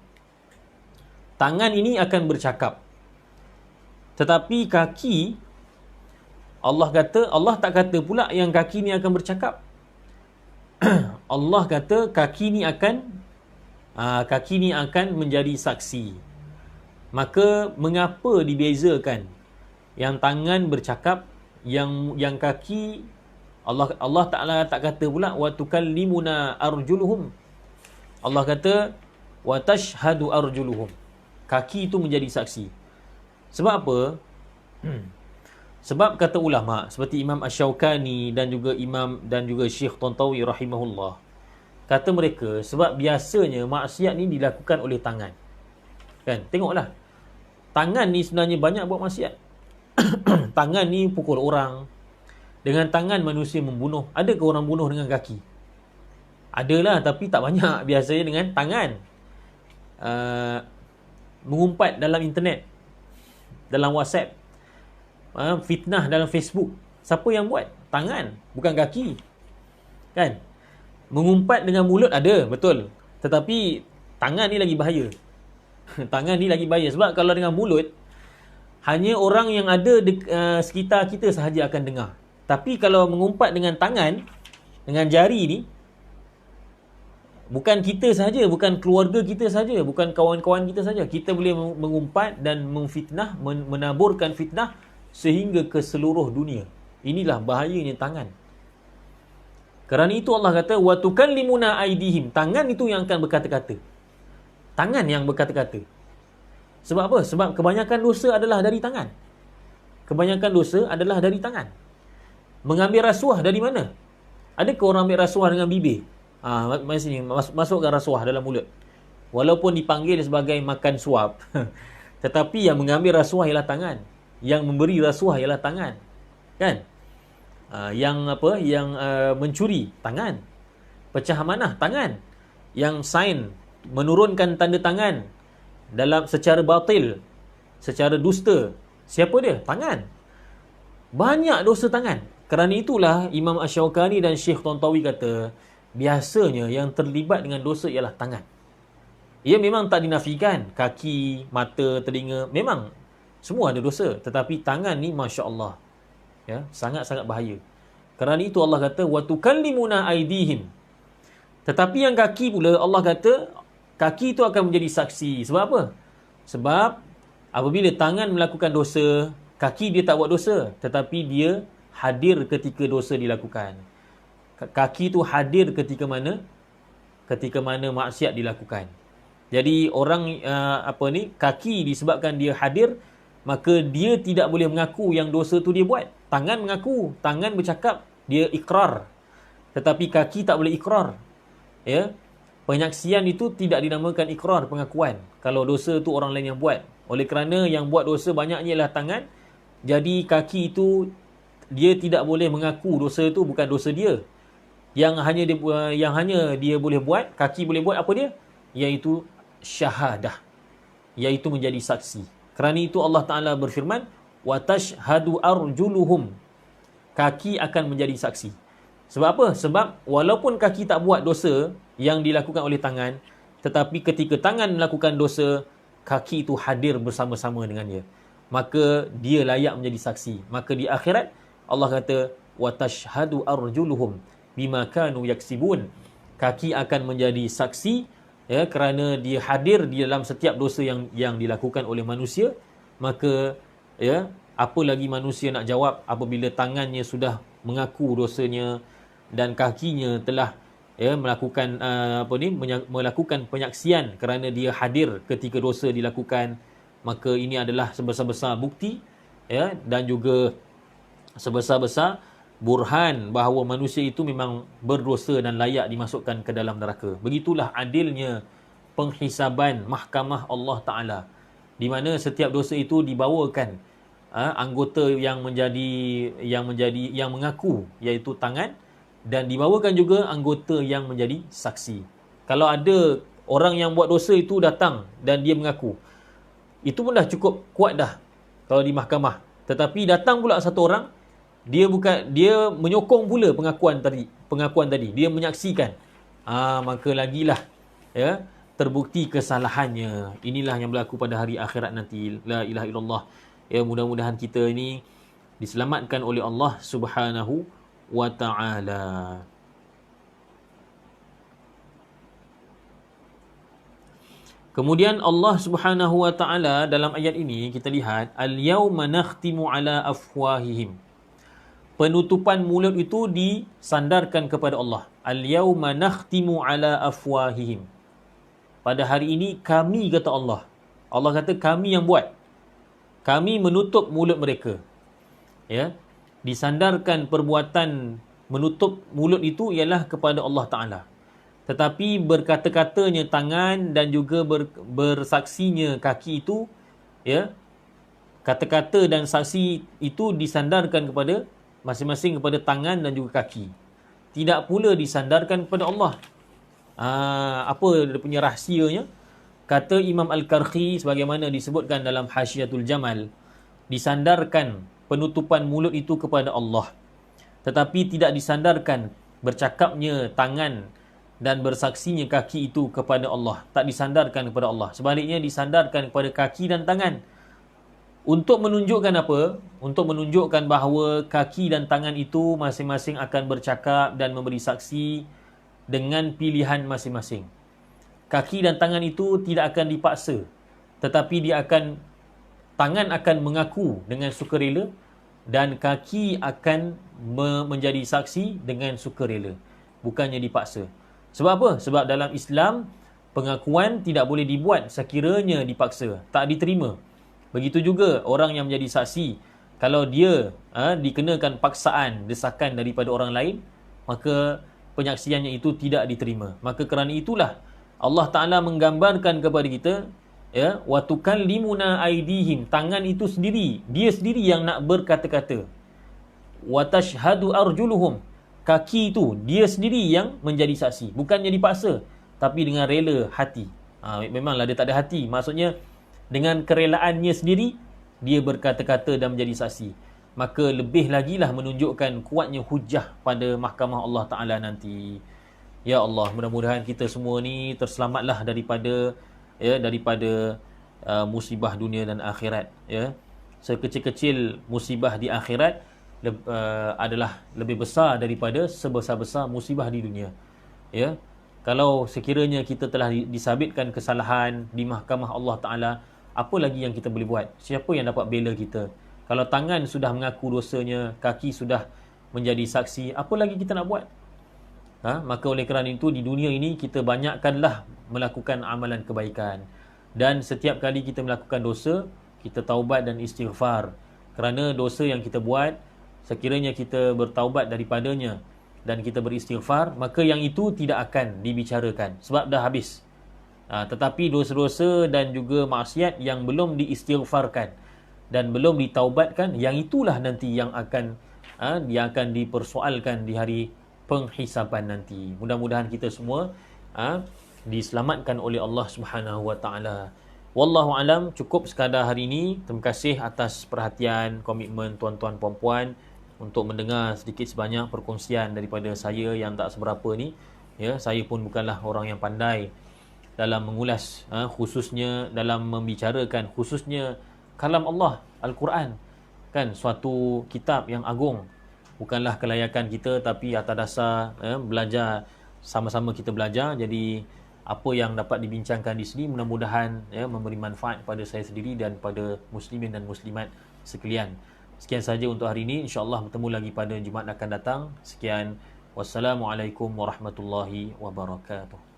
tangan ini akan bercakap. Tetapi kaki, Allah tak kata pula yang kaki ni akan bercakap. Allah kata kaki ni akan menjadi saksi. Maka mengapa dibezakan yang tangan bercakap, yang kaki Allah Ta'ala tak kata pula wa tukallimuna arjuluhum. Allah kata wa tashhadu arjuluhum. Kaki itu menjadi saksi. Sebab apa? Sebab kata ulama seperti Imam Asy-Syaukani dan juga Syekh Tantawi rahimahullah, kata mereka sebab biasanya maksiat ni dilakukan oleh tangan. Kan? Tengoklah. Tangan ni sebenarnya banyak buat maksiat. Tangan ni pukul orang. Dengan tangan manusia membunuh. Adakah orang bunuh dengan kaki? Adalah, tapi tak banyak. Biasanya dengan tangan. Mengumpat dalam internet. dalam WhatsApp, fitnah dalam Facebook. Siapa yang buat? Tangan, bukan kaki. Kan? Mengumpat dengan mulut ada, betul. Tetapi tangan ni lagi bahaya. Tangan ni lagi bahaya. Sebab kalau dengan mulut, hanya orang yang ada sekitar kita sahaja akan dengar. Tapi kalau mengumpat dengan tangan, dengan jari ni, bukan kita sahaja, bukan keluarga kita sahaja, bukan kawan-kawan kita sahaja. Kita boleh mengumpat dan memfitnah, menaburkan fitnah sehingga ke seluruh dunia. Inilah bahayanya tangan. Kerana itu Allah kata, wa tukallimuna aydihim. Tangan itu yang akan berkata-kata. Tangan yang berkata-kata. Sebab apa? Sebab kebanyakan dosa adalah dari tangan. Kebanyakan dosa adalah dari tangan. Mengambil rasuah dari mana? Adakah orang ambil rasuah dengan bibir? Mari sini, masukkan rasuah dalam mulut. Walaupun dipanggil sebagai makan suap. Tetapi yang mengambil rasuah ialah tangan. Yang memberi rasuah ialah tangan. Kan? Yang mencuri, tangan. Pecah amanah, tangan. Yang sign, menurunkan tanda tangan dalam secara batil, secara dusta, siapa dia? Tangan. Banyak dosa tangan. Kerana itulah Imam Asy-Syaukani dan Syekh Tantawi kata, biasanya yang terlibat dengan dosa ialah tangan. Ia memang tak dinafikan, kaki, mata, telinga, memang semua ada dosa. Tetapi tangan ni Masya Allah, ya, sangat-sangat bahaya. Kerana itu Allah kata, wa tukallimuna aydihim. Tetapi yang kaki pula, Allah kata, kaki itu akan menjadi saksi. Sebab apa? Sebab apabila tangan melakukan dosa, kaki dia tak buat dosa, tetapi dia hadir ketika dosa dilakukan. Kaki itu hadir ketika mana? Ketika mana maksiat dilakukan. Jadi orang kaki disebabkan dia hadir, maka dia tidak boleh mengaku yang dosa tu dia buat. Tangan mengaku, tangan bercakap, dia ikrar. Tetapi kaki tak boleh ikrar. Ya. Penyaksian itu tidak dinamakan ikrar, pengakuan. Kalau dosa tu orang lain yang buat. Oleh kerana yang buat dosa banyaknya ialah tangan, jadi kaki itu dia tidak boleh mengaku dosa itu bukan dosa dia. Yang hanya dia boleh buat, kaki boleh buat apa dia? Iaitu syahadah. Iaitu menjadi saksi. Kerana itu Allah Ta'ala berfirman, wa tashhadu arjuluhum. Kaki akan menjadi saksi. Sebab apa? Sebab walaupun kaki tak buat dosa yang dilakukan oleh tangan, tetapi ketika tangan melakukan dosa, kaki itu hadir bersama-sama dengan dia. Maka dia layak menjadi saksi. Maka di akhirat Allah kata, wa tashhadu arjuluhum bima kanu yaksibun. Kaki akan menjadi saksi, ya, kerana dia hadir di dalam setiap dosa yang dilakukan oleh manusia. Maka, ya, apa lagi manusia nak jawab apabila tangannya sudah mengaku dosanya dan kakinya telah, ya, melakukan melakukan penyaksian kerana dia hadir ketika dosa dilakukan. Maka ini adalah sebesar-besar bukti, ya, dan juga sebesar-besar burhan bahawa manusia itu memang berdosa dan layak dimasukkan ke dalam neraka. Begitulah adilnya penghisaban mahkamah Allah Ta'ala, di mana setiap dosa itu dibawakan anggota yang mengaku, iaitu tangan, dan dibawakan juga anggota yang menjadi saksi. Kalau ada orang yang buat dosa itu datang dan dia mengaku, itu pun dah cukup kuat dah kalau di mahkamah. Tetapi datang pula satu orang, dia menyokong pula pengakuan tadi, dia menyaksikan, maka lagilah, ya, terbukti kesalahannya. Inilah yang berlaku pada hari akhirat nanti. La ilaha illallah. Ya, mudah-mudahan kita ini diselamatkan oleh Allah Subhanahu wa ta'ala. Kemudian Allah Subhanahu wa ta'ala dalam ayat ini kita lihat, al-yauma nakhtimu ala afwahihim. Penutupan mulut itu disandarkan kepada Allah. Al-yauma nakhtimu ala afwahihim. Pada hari ini kami, kata Allah. Allah kata kami yang buat. Kami menutup mulut mereka. Ya. Disandarkan perbuatan menutup mulut itu ialah kepada Allah Ta'ala. Tetapi berkata-katanya tangan dan juga bersaksinya kaki itu, ya, kata-kata dan saksi itu disandarkan kepada masing-masing, kepada tangan dan juga kaki. Tidak pula disandarkan kepada Allah. Apa dia punya rahsianya? Kata Imam Al-Karhi sebagaimana disebutkan dalam Hasyiatul Jamal, disandarkan penutupan mulut itu kepada Allah, tetapi tidak disandarkan bercakapnya tangan dan bersaksinya kaki itu kepada Allah, tak disandarkan kepada Allah. Sebaliknya disandarkan kepada kaki dan tangan. Untuk menunjukkan apa? Untuk menunjukkan bahawa kaki dan tangan itu masing-masing akan bercakap dan memberi saksi dengan pilihan masing-masing. Kaki dan tangan itu tidak akan dipaksa, tetapi tangan akan mengaku dengan sukarela dan kaki akan menjadi saksi dengan sukarela, bukannya dipaksa. Sebab apa? Sebab dalam Islam, pengakuan tidak boleh dibuat sekiranya dipaksa, tak diterima. Begitu juga orang yang menjadi saksi, kalau dia dikenakan paksaan, desakan daripada orang lain, maka penyaksiannya itu tidak diterima. Maka kerana itulah Allah Ta'ala menggambarkan kepada kita, ya, wa tukallimuna aydihim, tangan itu sendiri, dia sendiri yang nak berkata-kata. Wa tashhadu arjuluhum, kaki itu dia sendiri yang menjadi saksi, bukannya dipaksa, tapi dengan rela hati. Memanglah dia tak ada hati, maksudnya dengan kerelaannya sendiri dia berkata-kata dan menjadi saksi. Maka lebih lagi lah menunjukkan kuatnya hujah pada mahkamah Allah Ta'ala nanti. Ya Allah, mudah-mudahan kita semua ni terselamatlah daripada musibah dunia dan akhirat, ya. Sekecil-kecil musibah di akhirat adalah lebih besar daripada sebesar-besar musibah di dunia, ya. Kalau sekiranya kita telah disabitkan kesalahan di mahkamah Allah Ta'ala, apa lagi yang kita boleh buat? Siapa yang dapat bela kita? Kalau tangan sudah mengaku dosanya, kaki sudah menjadi saksi, apa lagi kita nak buat? Maka oleh kerana itu, di dunia ini kita banyakkanlah melakukan amalan kebaikan. Dan setiap kali kita melakukan dosa, kita taubat dan istighfar. Kerana dosa yang kita buat, sekiranya kita bertaubat daripadanya dan kita beristighfar, maka yang itu tidak akan dibicarakan sebab dah habis. Tetapi dosa-dosa dan juga maksiat yang belum diistighfarkan dan belum ditaubatkan, yang itulah nanti yang akan dipersoalkan di hari penghisaban nanti. Mudah-mudahan kita semua diselamatkan oleh Allah Subhanahu Wa Taala. Wallahu alam, cukup sekadar hari ini. Terima kasih atas perhatian, komitmen tuan-tuan puan-puan untuk mendengar sedikit sebanyak perkongsian daripada saya yang tak seberapa ni. Ya, saya pun bukanlah orang yang pandai dalam mengulas, khususnya dalam membicarakan khususnya kalam Allah, Al-Quran, kan, suatu kitab yang agung. Bukanlah kelayakan kita, tapi atas dasar belajar, sama-sama kita belajar. Jadi apa yang dapat dibincangkan di sini mudah-mudahan memberi manfaat kepada saya sendiri dan pada muslimin dan muslimat sekalian. Sekian saja untuk hari ini. InsyaAllah bertemu lagi pada Jumaat akan datang. Sekian. Wassalamualaikum warahmatullahi wabarakatuh.